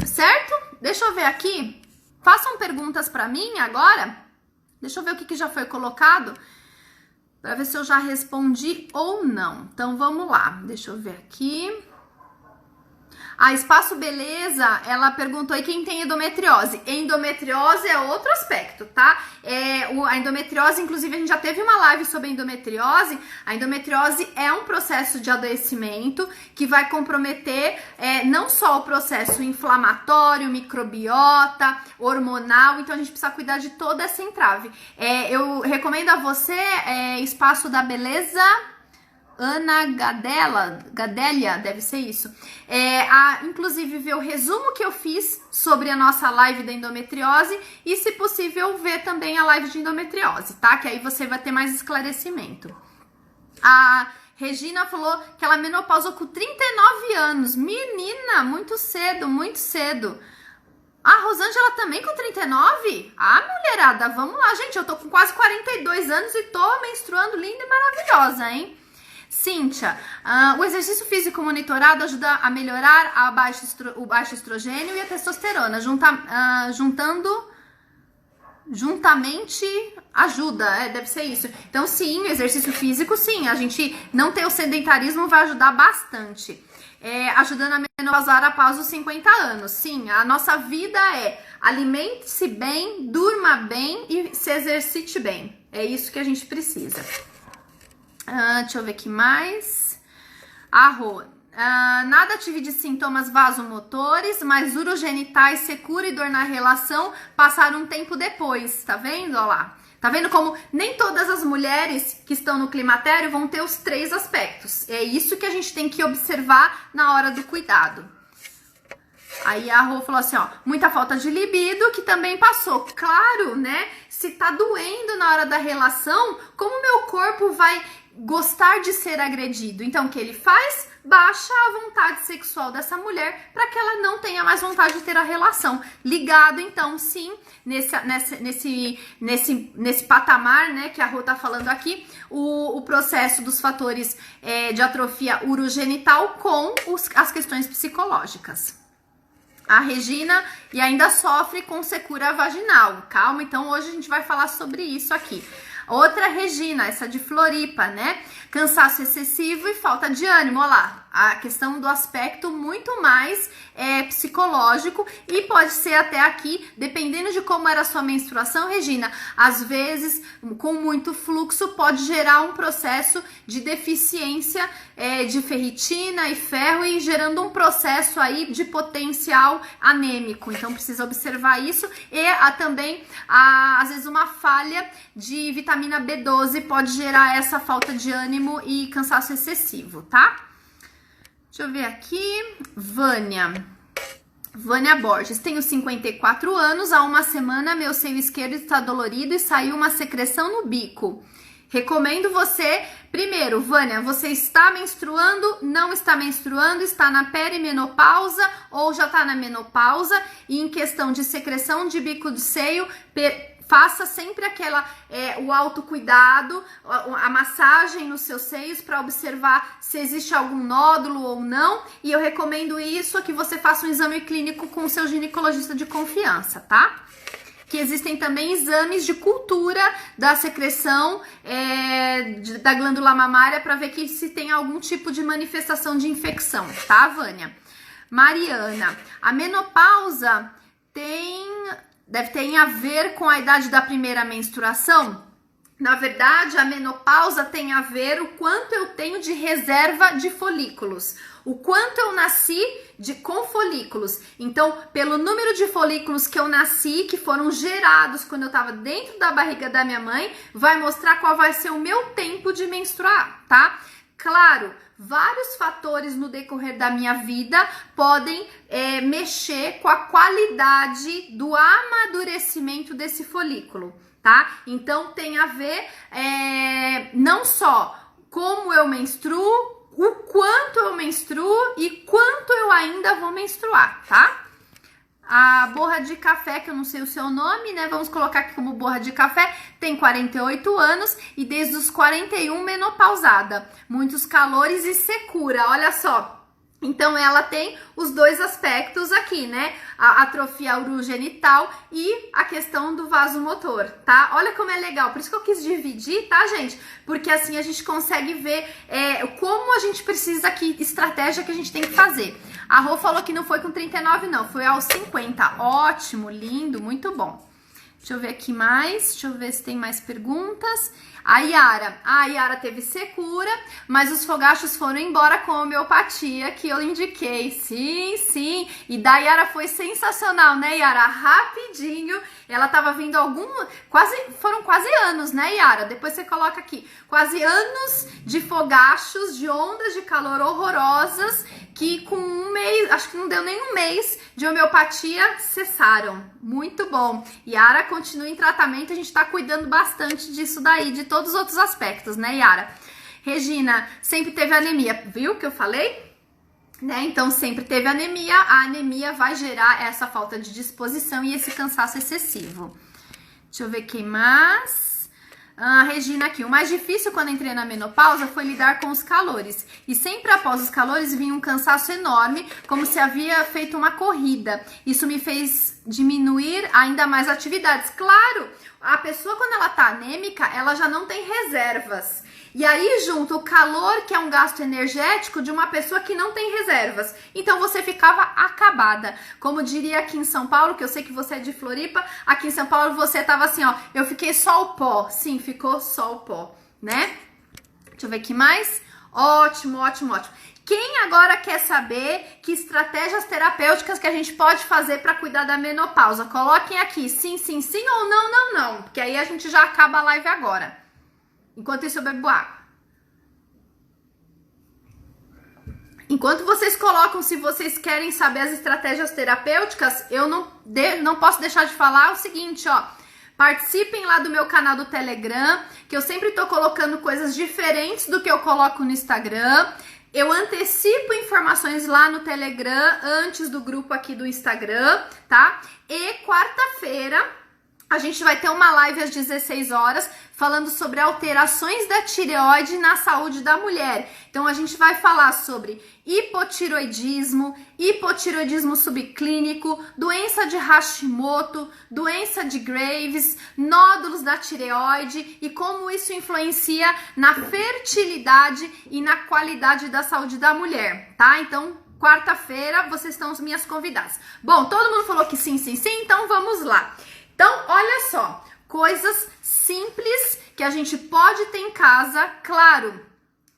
Certo? Deixa eu ver aqui, façam perguntas para mim agora, deixa eu ver o que já foi colocado, para ver se eu já respondi ou não. Então vamos lá, deixa eu ver aqui. A Espaço Beleza, ela perguntou aí quem tem endometriose. Endometriose é outro aspecto, tá? A endometriose, inclusive, a gente já teve uma live sobre endometriose. A endometriose é um processo de adoecimento que vai comprometer não só o processo inflamatório, microbiota, hormonal. Então, a gente precisa cuidar de toda essa entrave. Eu recomendo a você, Espaço da Beleza... Ana Gadelia, deve ser isso. Inclusive ver o resumo que eu fiz sobre a nossa live da endometriose e, se possível, ver também a live de endometriose, tá? Que aí você vai ter mais esclarecimento. A Regina falou que ela menopausou com 39 anos. Menina, muito cedo, muito cedo. A Rosângela também com 39? Ah, mulherada, vamos lá, gente. Eu tô com quase 42 anos e tô menstruando linda e maravilhosa, hein? Cíntia, o exercício físico monitorado ajuda a melhorar o baixo estrogênio e a testosterona, juntamente ajuda, deve ser isso. Então sim, o exercício físico sim, a gente não ter o sedentarismo vai ajudar bastante. Ajudando a menopausar após os 50 anos. Sim, a nossa vida alimente-se bem, durma bem e se exercite bem. É isso que a gente precisa. Deixa eu ver aqui mais. Nada tive de sintomas vasomotores, mas urogenitais, secura e dor na relação passaram um tempo depois, tá vendo? Olha lá. Tá vendo como nem todas as mulheres que estão no climatério vão ter os 3 aspectos. É isso que a gente tem que observar na hora do cuidado. Aí a Rô falou assim, ó, muita falta de libido, que também passou. Claro, né? Se tá doendo na hora da relação, como meu corpo vai gostar de ser agredido? Então, o que ele faz? Baixa a vontade sexual dessa mulher para que ela não tenha mais vontade de ter a relação. Ligado, então, sim, nesse patamar, né, que a Rô tá falando aqui, o processo dos fatores de atrofia urogenital com as questões psicológicas. A Regina e ainda sofre com secura vaginal. Calma, então hoje a gente vai falar sobre isso aqui. Outra Regina, essa de Floripa, né? Cansaço excessivo e falta de ânimo. Olha lá, A questão do aspecto muito mais psicológico e pode ser até aqui, dependendo de como era a sua menstruação, Regina, às vezes com muito fluxo pode gerar um processo de deficiência de ferritina e ferro e gerando um processo aí de potencial anêmico. Então precisa observar isso e também às vezes uma falha de vitamina B12 pode gerar essa falta de ânimo e cansaço excessivo, tá? Deixa eu ver aqui. Vânia Borges. Tenho 54 anos. Há uma semana meu seio esquerdo está dolorido e saiu uma secreção no bico. Recomendo você... Primeiro, Vânia, você está menstruando? Não está menstruando? Está na perimenopausa ou já está na menopausa? E em questão de secreção de bico do seio... Faça sempre o autocuidado, a massagem nos seus seios para observar se existe algum nódulo ou não. E eu recomendo isso, que você faça um exame clínico com o seu ginecologista de confiança, tá? Que existem também exames de cultura da secreção da glândula mamária para ver se tem algum tipo de manifestação de infecção, tá, Vânia? Mariana, a menopausa deve ter a ver com a idade da primeira menstruação? Na verdade, a menopausa tem a ver o quanto eu tenho de reserva de folículos, o quanto eu nasci com folículos. Então, pelo número de folículos que eu nasci, que foram gerados quando eu estava dentro da barriga da minha mãe, vai mostrar qual vai ser o meu tempo de menstruar, tá? Claro, vários fatores no decorrer da minha vida podem mexer com a qualidade do amadurecimento desse folículo, tá? Então tem a ver não só como eu menstruo, o quanto eu menstruo e quanto eu ainda vou menstruar, tá? A borra de café, que eu não sei o seu nome, né? Vamos colocar aqui como borra de café, tem 48 anos e desde os 41 menopausada. Muitos calores e secura, olha só. Então ela tem os dois aspectos aqui, né? A atrofia urogenital e a questão do vasomotor, tá? Olha como é legal, por isso que eu quis dividir, tá, gente? Porque assim a gente consegue ver como a gente precisa aqui, estratégia que a gente tem que fazer. A Rô falou que não foi com 39 não, foi aos 50. Ótimo, lindo, muito bom. Deixa eu ver aqui mais, deixa eu ver se tem mais perguntas. A Yara teve secura, mas os fogachos foram embora com homeopatia que eu indiquei. Sim, sim. E da Yara foi sensacional, né, Yara? Rapidinho. Ela tava vindo foram quase anos, né, Yara? Depois você coloca aqui. Quase anos de fogachos, de ondas de calor horrorosas que com um mês, acho que não deu nem um mês de homeopatia, cessaram. Muito bom. Yara, continua em tratamento, a gente tá cuidando bastante disso daí, de todos os outros aspectos, né, Yara? Regina, sempre teve anemia, viu que eu falei? Né? Então, sempre teve anemia, a anemia vai gerar essa falta de disposição e esse cansaço excessivo. Deixa eu ver quem mais... Regina aqui, o mais difícil quando entrei na menopausa foi lidar com os calores. E sempre após os calores vinha um cansaço enorme, como se havia feito uma corrida. Isso me fez diminuir ainda mais atividades. Claro, a pessoa quando ela tá anêmica, ela já não tem reservas. E aí junto o calor, que é um gasto energético de uma pessoa que não tem reservas. Então você ficava acabada. Como diria aqui em São Paulo, que eu sei que você é de Floripa, aqui em São Paulo você tava assim, ó, eu fiquei só o pó. Sim, ficou só o pó, né? Deixa eu ver aqui mais. Ótimo, ótimo, ótimo. Quem agora quer saber que estratégias terapêuticas que a gente pode fazer para cuidar da menopausa? Coloquem aqui, sim, sim, sim ou não, não, não. Porque aí a gente já acaba a live agora. Enquanto isso eu bebo água. Enquanto vocês colocam, se vocês querem saber as estratégias terapêuticas, eu não posso deixar de falar o seguinte, ó. Participem lá do meu canal do Telegram, que eu sempre tô colocando coisas diferentes do que eu coloco no Instagram. Eu antecipo informações lá no Telegram, antes do grupo aqui do Instagram, tá? E quarta-feira... a gente vai ter uma live às 16 horas falando sobre alterações da tireoide na saúde da mulher. Então a gente vai falar sobre hipotiroidismo, hipotiroidismo subclínico, doença de Hashimoto, doença de Graves, nódulos da tireoide e como isso influencia na fertilidade e na qualidade da saúde da mulher, tá? Então, quarta-feira, vocês estão as minhas convidadas. Bom, todo mundo falou que sim, sim, sim, então vamos lá. Então, olha só, coisas simples que a gente pode ter em casa, claro,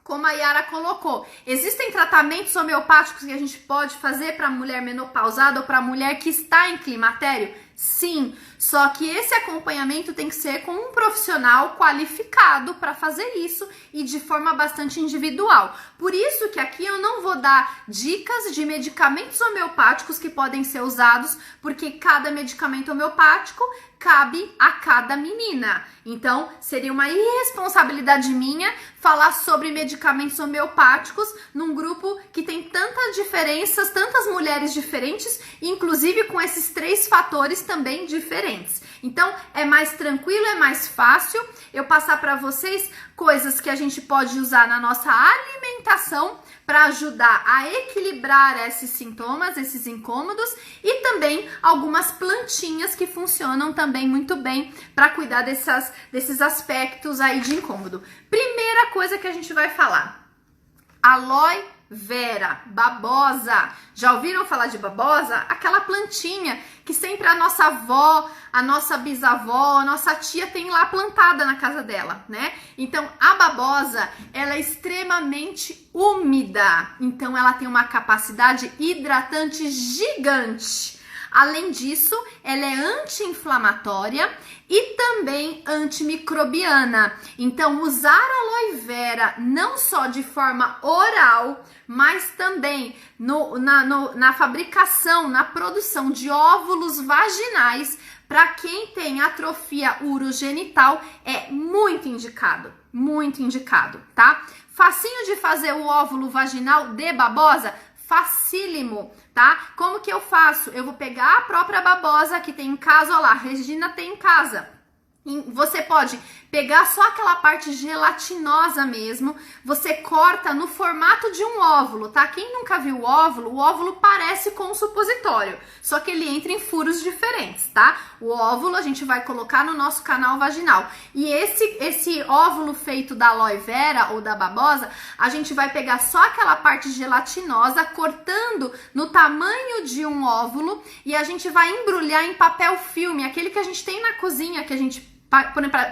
como a Yara colocou. Existem tratamentos homeopáticos que a gente pode fazer para mulher menopausada ou para mulher que está em climatério? Sim, só que esse acompanhamento tem que ser com um profissional qualificado para fazer isso e de forma bastante individual. Por isso que aqui eu não vou dar dicas de medicamentos homeopáticos que podem ser usados, porque cada medicamento homeopático cabe a cada menina. Então, seria uma irresponsabilidade minha falar sobre medicamentos homeopáticos num grupo que tem tantas diferenças, tantas mulheres diferentes, inclusive com esses 3 fatores também diferentes. Então, é mais tranquilo, é mais fácil eu passar para vocês coisas que a gente pode usar na nossa alimentação para ajudar a equilibrar esses sintomas, esses incômodos, e também algumas plantinhas que funcionam também muito bem para cuidar desses aspectos aí de incômodo. Primeira coisa que a gente vai falar: aloe vera, babosa. Já ouviram falar de babosa? Aquela plantinha que sempre a nossa avó, a nossa bisavó, a nossa tia tem lá plantada na casa dela, né? Então, a babosa, ela é extremamente úmida. Então, ela tem uma capacidade hidratante gigante. Além disso, ela é anti-inflamatória e também antimicrobiana. Então, usar aloe vera não só de forma oral, mas também na fabricação, na produção de óvulos vaginais, para quem tem atrofia urogenital, é muito indicado, tá? Facinho de fazer o óvulo vaginal de babosa? Facílimo, tá? Como que eu faço? Eu vou pegar a própria babosa que tem em casa, ó lá, Regina tem em casa. Você pode pegar só aquela parte gelatinosa mesmo, você corta no formato de um óvulo, tá? Quem nunca viu o óvulo parece com um supositório, só que ele entra em furos diferentes, tá? O óvulo a gente vai colocar no nosso canal vaginal. E esse óvulo feito da aloe vera ou da babosa, a gente vai pegar só aquela parte gelatinosa, cortando no tamanho de um óvulo, e a gente vai embrulhar em papel filme, aquele que a gente tem na cozinha, que a gente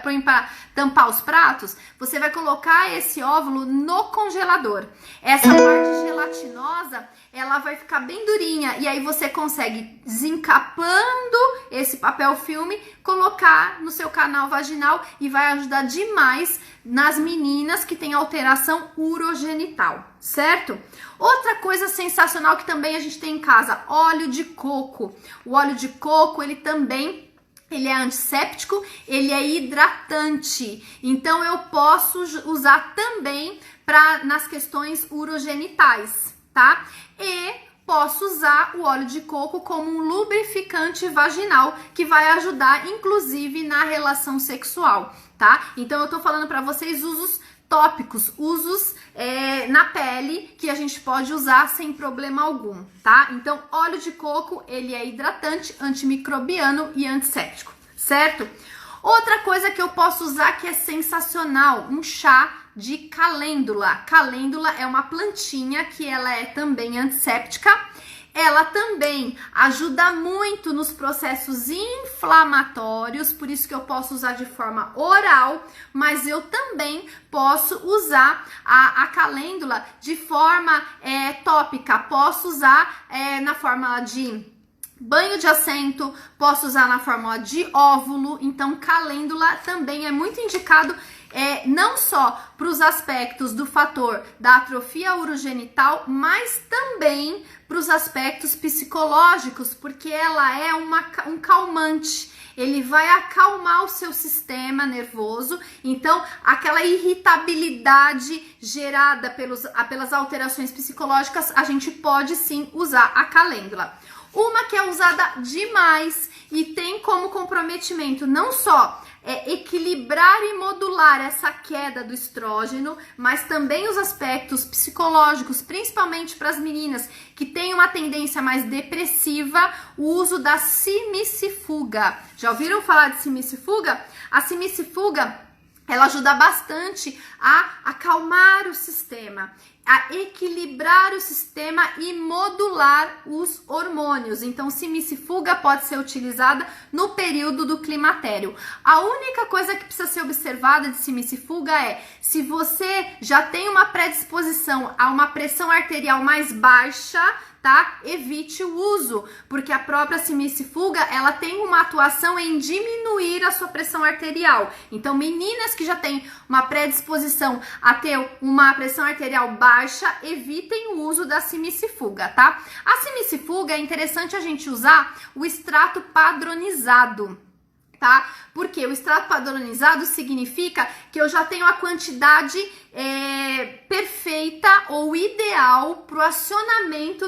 põe para tampar os pratos. Você vai colocar esse óvulo no congelador. Essa parte gelatinosa, ela vai ficar bem durinha, e aí você consegue, desencapando esse papel filme, colocar no seu canal vaginal, e vai ajudar demais nas meninas que têm alteração urogenital, certo? Outra coisa sensacional que também a gente tem em casa, óleo de coco. O óleo de coco, ele é antisséptico, ele é hidratante. Então, eu posso usar também nas questões urogenitais, tá? E posso usar o óleo de coco como um lubrificante vaginal, que vai ajudar, inclusive, na relação sexual, tá? Então, eu tô falando para vocês usos tópicos, usos na pele que a gente pode usar sem problema algum, tá? Então, óleo de coco, ele é hidratante, antimicrobiano e antisséptico, certo? Outra coisa que eu posso usar que é sensacional, um chá de calêndula. Calêndula é uma plantinha que ela é também antisséptica. Ela também ajuda muito nos processos inflamatórios, por isso que eu posso usar de forma oral, mas eu também posso usar a calêndula de forma tópica. Posso usar na forma de banho de assento, posso usar na forma de óvulo. Então, calêndula também é muito indicado não só para os aspectos do fator da atrofia urogenital, mas também para os aspectos psicológicos, porque ela é um calmante. Ele vai acalmar o seu sistema nervoso, então aquela irritabilidade gerada pelas alterações psicológicas, a gente pode sim usar a calêndula. Uma que é usada demais e tem como comprometimento não só equilibrar e modular essa queda do estrógeno, mas também os aspectos psicológicos, principalmente para as meninas que têm uma tendência mais depressiva, o uso da simicifuga. Já ouviram falar de simicifuga? A simicifuga, ela ajuda bastante a acalmar o sistema, a equilibrar o sistema e modular os hormônios. Então, simicifuga pode ser utilizada no período do climatério. A única coisa que precisa ser observada de simicifuga é se você já tem uma predisposição a uma pressão arterial mais baixa, tá? Evite o uso, porque a própria simicifuga, ela tem uma atuação em diminuir a sua pressão arterial. Então, meninas que já têm uma predisposição a ter uma pressão arterial baixa, evitem o uso da simicifuga, tá? A simicifuga é interessante a gente usar o extrato padronizado, tá? Porque o extrato padronizado significa que eu já tenho a quantidade perfeita ou ideal para o acionamento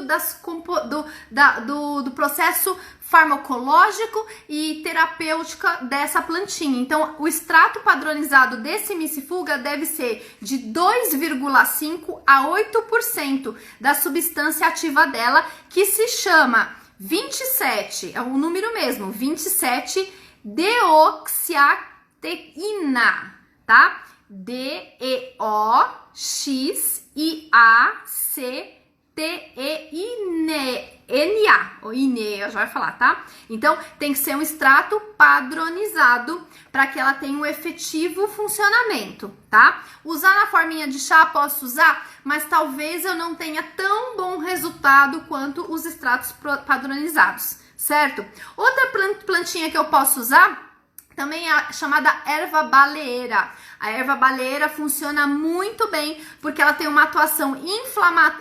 do processo farmacológico e terapêutico dessa plantinha. Então, o extrato padronizado de simicifuga deve ser de 2,5 a 8% da substância ativa dela, que se chama 27, é o número mesmo, 27 deoxiateína, tá? DEOXIACTEINA, ou INE, eu já vai falar, tá? Então, tem que ser um extrato padronizado para que ela tenha um efetivo funcionamento, tá? Usar na forminha de chá, posso usar, mas talvez eu não tenha tão bom resultado quanto os extratos padronizados, certo? Outra plantinha que eu posso usar também é a chamada erva baleeira. A erva baleeira funciona muito bem porque ela tem uma atuação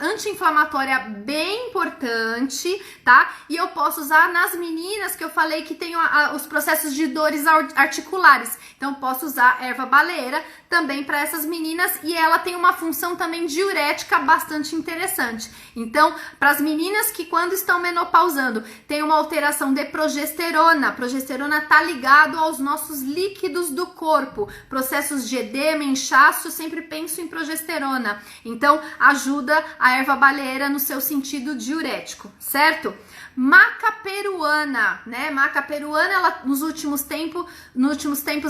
anti-inflamatória bem importante, tá? E eu posso usar nas meninas que eu falei que tem os processos de dores articulares. Então, posso usar erva baleeira também para essas meninas e ela tem uma função também diurética bastante interessante. Então, para as meninas que quando estão menopausando tem uma alteração de progesterona, a progesterona tá ligado aos nossos líquidos do corpo, processos de edema, inchaço, eu sempre penso em progesterona. Então, ajuda a erva baleeira no seu sentido diurético, certo? Maca peruana, né? Maca peruana, ela nos últimos tempos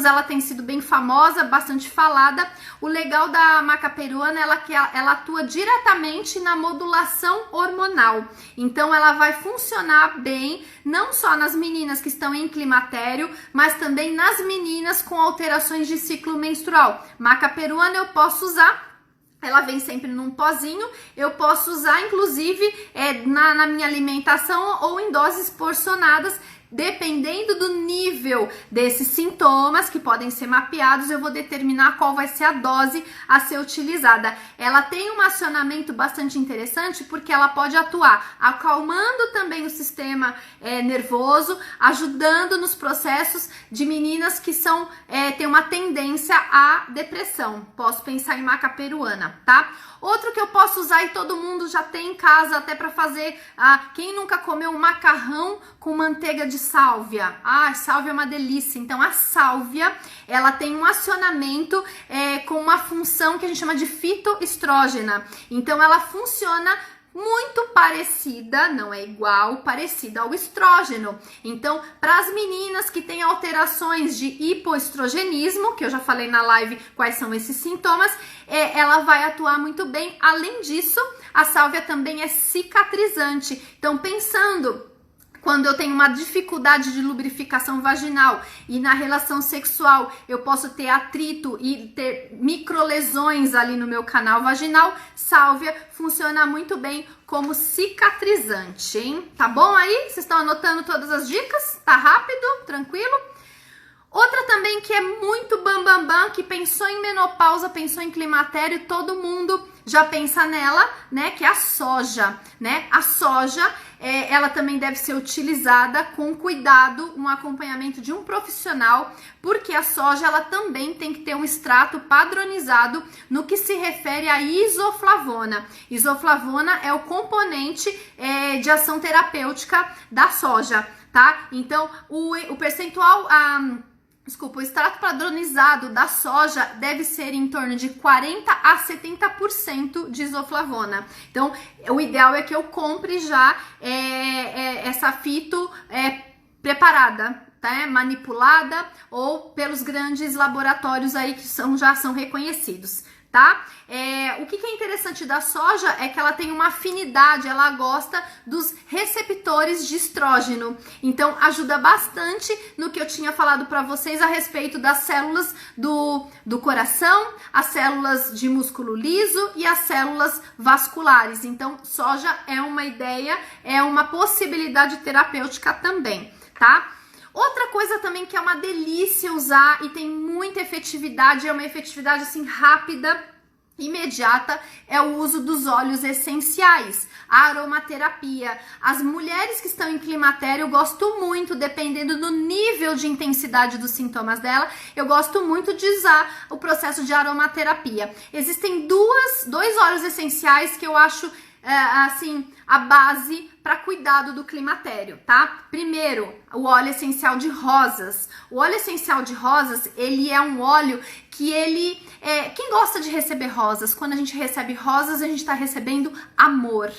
ela tem sido bem famosa, bastante falada. O legal da maca peruana é que ela atua diretamente na modulação hormonal. Então ela vai funcionar bem não só nas meninas que estão em climatério, mas também nas meninas com alterações de ciclo menstrual. Maca peruana eu posso usar. Ela vem sempre num pozinho, eu posso usar inclusive na minha alimentação ou em doses porcionadas, dependendo do nível desses sintomas que podem ser mapeados, eu vou determinar qual vai ser a dose a ser utilizada. Ela tem um acionamento bastante interessante porque ela pode atuar acalmando também o sistema nervoso, ajudando nos processos de meninas que têm uma tendência à depressão. Posso pensar em maca peruana, tá? Outro que eu posso usar e todo mundo já tem em casa até para fazer, quem nunca comeu um macarrão com manteiga de sálvia? Sálvia é uma delícia. Então a sálvia, ela tem um acionamento com uma função que a gente chama de fitoestrógena. Então ela funciona muito parecida, não é igual, parecida ao estrógeno. Então, para as meninas que têm alterações de hipoestrogenismo, que eu já falei na live quais são esses sintomas, ela vai atuar muito bem. Além disso, a sálvia também é cicatrizante. Então, pensando quando eu tenho uma dificuldade de lubrificação vaginal e na relação sexual eu posso ter atrito e ter microlesões ali no meu canal vaginal, sálvia funciona muito bem como cicatrizante, hein? Tá bom aí? Vocês estão anotando todas as dicas? Tá rápido? Tranquilo? Outra também que é muito bambambam, que pensou em menopausa, pensou em climatério, todo mundo já pensa nela, né? Que é a soja, né? A soja, ela também deve ser utilizada com cuidado, um acompanhamento de um profissional, porque a soja, ela também tem que ter um extrato padronizado no que se refere à isoflavona. Isoflavona é o componente de ação terapêutica da soja, tá? Então, o percentual... o extrato padronizado da soja deve ser em torno de 40 a 70% de isoflavona. Então, o ideal é que eu compre já essa fito preparada, tá? Manipulada ou pelos grandes laboratórios aí que já são reconhecidos. Tá? O que é interessante da soja é que ela tem uma afinidade, ela gosta dos receptores de estrógeno. Então, ajuda bastante no que eu tinha falado para vocês a respeito das células do coração, as células de músculo liso e as células vasculares. Então, soja é uma ideia, é uma possibilidade terapêutica também, tá? Outra coisa também que é uma delícia usar e tem muita efetividade, é uma efetividade assim rápida, imediata, é o uso dos óleos essenciais, a aromaterapia. As mulheres que estão em climatério, eu gosto muito, dependendo do nível de intensidade dos sintomas dela, eu gosto muito de usar o processo de aromaterapia. Existem dois óleos essenciais que eu acho assim, a base para cuidado do climatério, tá? Primeiro, o óleo essencial de rosas. O óleo essencial de rosas, ele é um óleo que quem gosta de receber rosas? Quando a gente recebe rosas, a gente está recebendo amor,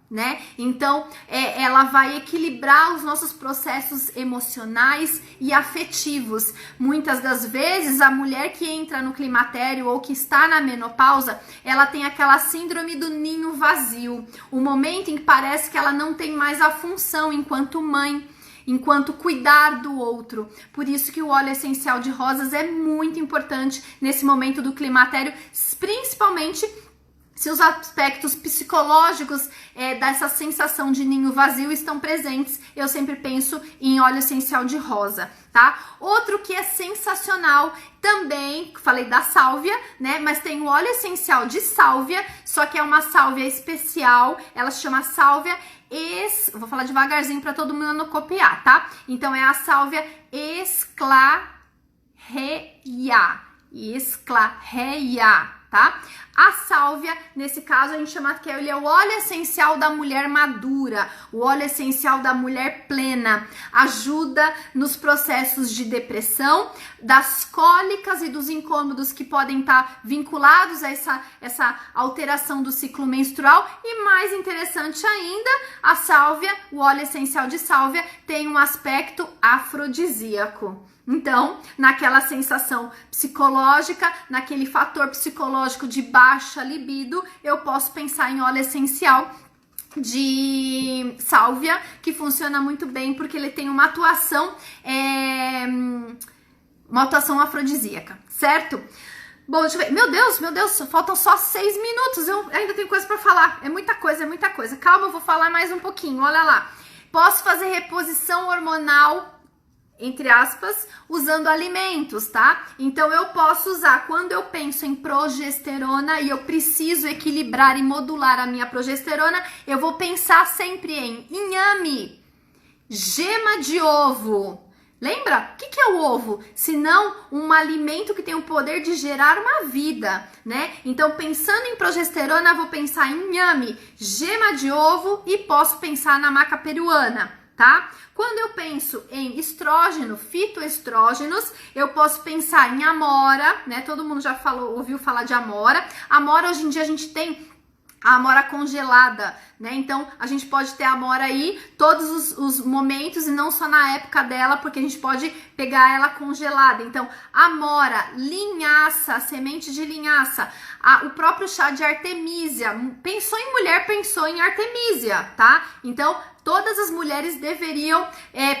né? Então, ela vai equilibrar os nossos processos emocionais e afetivos. Muitas das vezes, a mulher que entra no climatério ou que está na menopausa, ela tem aquela síndrome do ninho vazio. O momento em que parece que ela não tem mais a função enquanto mãe, enquanto cuidar do outro. Por isso que o óleo essencial de rosas é muito importante nesse momento do climatério, principalmente se os aspectos psicológicos dessa sensação de ninho vazio estão presentes. Eu sempre penso em óleo essencial de rosa, tá? Outro que é sensacional também, falei da sálvia, né? Mas tem o óleo essencial de sálvia, só que é uma sálvia especial, ela se chama sálvia vou falar devagarzinho para todo mundo copiar, tá? Então é a sálvia esclarreia, tá? A sálvia, nesse caso, a gente chama que ele é o óleo essencial da mulher madura, o óleo essencial da mulher plena. Ajuda nos processos de depressão, das cólicas e dos incômodos que podem estar vinculados a essa alteração do ciclo menstrual. E mais interessante ainda, a sálvia, o óleo essencial de sálvia, tem um aspecto afrodisíaco. Então, naquela sensação psicológica, naquele fator psicológico de baixa libido, eu posso pensar em óleo essencial de sálvia, que funciona muito bem porque ele tem uma atuação afrodisíaca, certo? Bom, deixa eu ver. Meu Deus, faltam só 6 minutos, eu ainda tenho coisa pra falar, é muita coisa. Calma, eu vou falar mais um pouquinho, olha lá. Posso fazer reposição hormonal, entre aspas, usando alimentos, tá? Então, eu posso usar, quando eu penso em progesterona e eu preciso equilibrar e modular a minha progesterona, eu vou pensar sempre em inhame, gema de ovo. Lembra? O que é o ovo? Se não um alimento que tem o poder de gerar uma vida, né? Então, pensando em progesterona, eu vou pensar em inhame, gema de ovo e posso pensar na maca peruana, tá? Quando eu penso em estrógeno, fitoestrógenos, eu posso pensar em amora, né? Todo mundo já ouviu falar de amora. Amora, hoje em dia, a gente tem a amora congelada, né? Então, a gente pode ter a amora aí todos os momentos e não só na época dela, porque a gente pode pegar ela congelada. Então, amora, linhaça, semente de linhaça, o próprio chá de artemisia. Pensou em mulher, pensou em artemisia, tá? Então, todas as mulheres deveriam,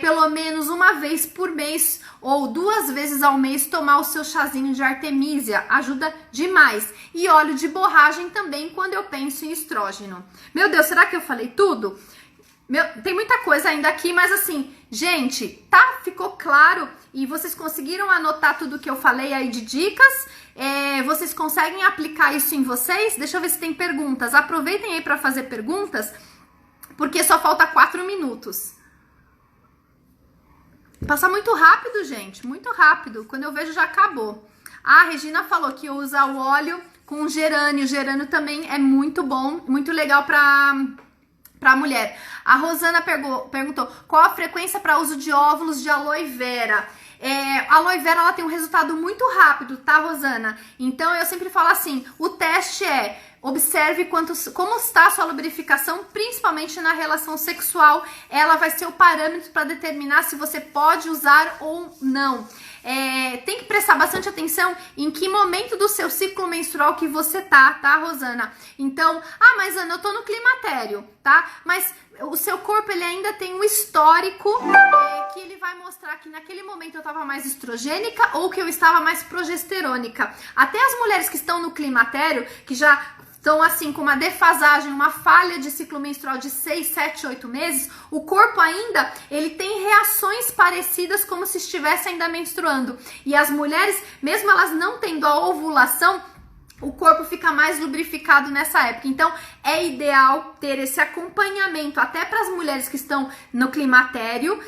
pelo menos uma vez por mês ou 2 vezes ao mês, tomar o seu chazinho de artemisia. Ajuda demais. E óleo de borragem também, quando eu penso em estrógeno. Meu Deus, será que eu falei tudo? Tem muita coisa ainda aqui, mas assim, gente, tá? Ficou claro? E vocês conseguiram anotar tudo que eu falei aí de dicas? Vocês conseguem aplicar isso em vocês? Deixa eu ver se tem perguntas. Aproveitem aí para fazer perguntas, porque só falta 4 minutos. Passa muito rápido, gente, muito rápido. Quando eu vejo já acabou. A Regina falou que usa o óleo com gerânio. Gerânio também é muito bom, muito legal para mulher. A Rosana perguntou qual a frequência para uso de óvulos de aloe vera. A aloe vera ela tem um resultado muito rápido, tá, Rosana? Então eu sempre falo assim, o teste observe como está a sua lubrificação, principalmente na relação sexual. Ela vai ser o parâmetro para determinar se você pode usar ou não. Tem que prestar bastante atenção em que momento do seu ciclo menstrual que você tá, Rosana? Então, mas Ana, eu tô no climatério, tá? Mas o seu corpo, ele ainda tem um histórico que ele vai mostrar que naquele momento eu tava mais estrogênica ou que eu estava mais progesterônica. Até as mulheres que estão no climatério, que já estão assim com uma defasagem, uma falha de ciclo menstrual de 6, 7, 8 meses, o corpo ainda, ele tem reações parecidas como se estivesse ainda menstruando. E as mulheres, mesmo elas não tendo a ovulação, o corpo fica mais lubrificado nessa época. Então, é ideal ter esse acompanhamento até para as mulheres que estão no climatério,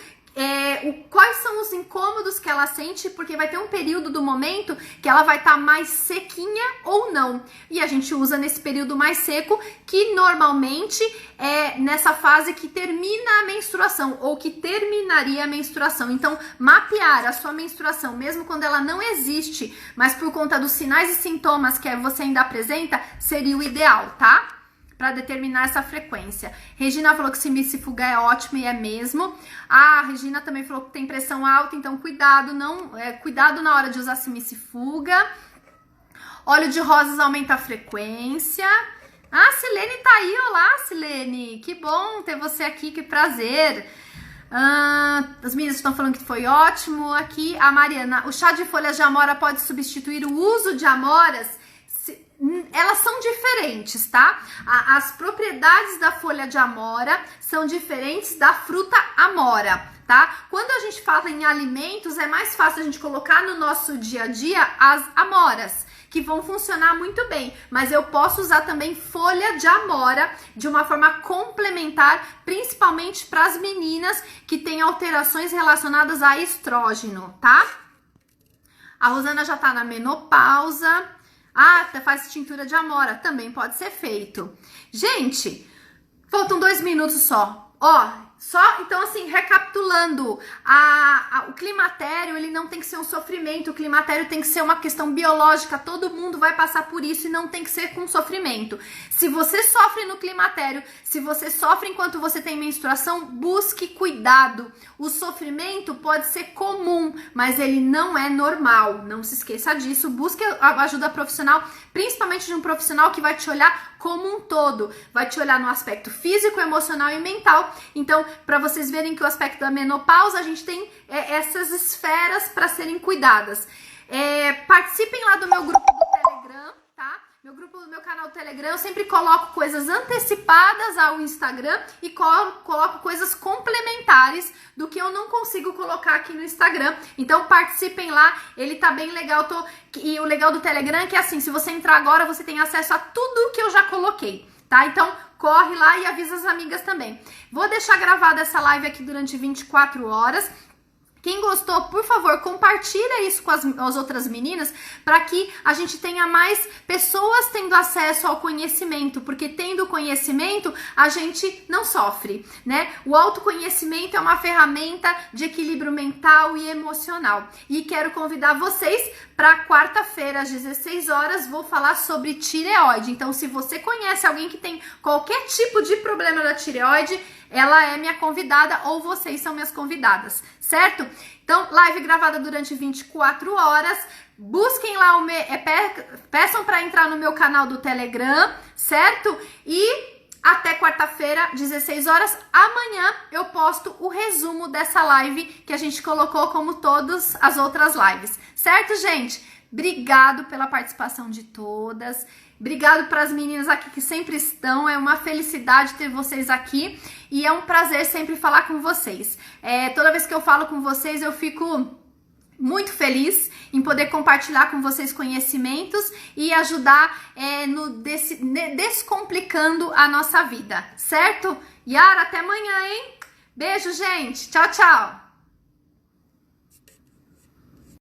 quais são os incômodos que ela sente, porque vai ter um período do momento que ela vai estar mais sequinha ou não. E a gente usa nesse período mais seco, que normalmente é nessa fase que termina a menstruação, ou que terminaria a menstruação. Então, mapear a sua menstruação, mesmo quando ela não existe, mas por conta dos sinais e sintomas que você ainda apresenta, seria o ideal, tá? Para determinar essa frequência. Regina falou que semifuga é ótimo e é mesmo. A Regina também falou que tem pressão alta, então cuidado, cuidado na hora de usar semifuga. Óleo de rosas aumenta a frequência. A Silene tá aí, olá Silene, que bom ter você aqui, que prazer. As meninas estão falando que foi ótimo. Aqui a Mariana, o chá de folhas de amora pode substituir o uso de amoras? Elas são diferentes, tá? As propriedades da folha de amora são diferentes da fruta amora, tá? Quando a gente fala em alimentos, é mais fácil a gente colocar no nosso dia a dia as amoras, que vão funcionar muito bem, mas eu posso usar também folha de amora de uma forma complementar, principalmente para as meninas que têm alterações relacionadas a estrógeno, tá? A Rosana já tá na menopausa. Faz tintura de amora, também pode ser feito. Gente, faltam 2 minutos só. Então assim, recapitulando, o climatério, ele não tem que ser um sofrimento, o climatério tem que ser uma questão biológica, todo mundo vai passar por isso e não tem que ser com sofrimento. Se você sofre no climatério, se você sofre enquanto você tem menstruação, busque cuidado. O sofrimento pode ser comum, mas ele não é normal, não se esqueça disso, busque a ajuda profissional, principalmente de um profissional que vai te olhar como um todo, vai te olhar no aspecto físico, emocional e mental. Então, para vocês verem que o aspecto da menopausa, a gente tem essas esferas para serem cuidadas. Participem lá do meu grupo do Telegram, tá? Meu canal do Telegram, eu sempre coloco coisas antecipadas ao Instagram e coloco coisas complementares do que eu não consigo colocar aqui no Instagram. Então participem lá, ele tá bem legal. E o legal do Telegram é que assim, se você entrar agora, você tem acesso a tudo que eu já coloquei, tá? Então corre lá e avisa as amigas também. Vou deixar gravada essa live aqui durante 24 horas. Quem gostou, por favor, compartilha isso com as outras meninas para que a gente tenha mais pessoas tendo acesso ao conhecimento, porque tendo conhecimento a gente não sofre, né? O autoconhecimento é uma ferramenta de equilíbrio mental e emocional. E quero convidar vocês para quarta-feira às 16 horas, vou falar sobre tireoide. Então, se você conhece alguém que tem qualquer tipo de problema da tireoide, ela é minha convidada ou vocês são minhas convidadas, certo? Então, live gravada durante 24 horas. Busquem lá, peçam para entrar no meu canal do Telegram, certo? E até quarta-feira, 16 horas. Amanhã eu posto o resumo dessa live que a gente colocou como todas as outras lives, certo, gente? Obrigado pela participação de todas. Obrigado para as meninas aqui que sempre estão. É uma felicidade ter vocês aqui e é um prazer sempre falar com vocês. Toda vez que eu falo com vocês, eu fico muito feliz em poder compartilhar com vocês conhecimentos e ajudar no descomplicando a nossa vida, certo? Yara, até amanhã, hein? Beijo, gente. Tchau, tchau.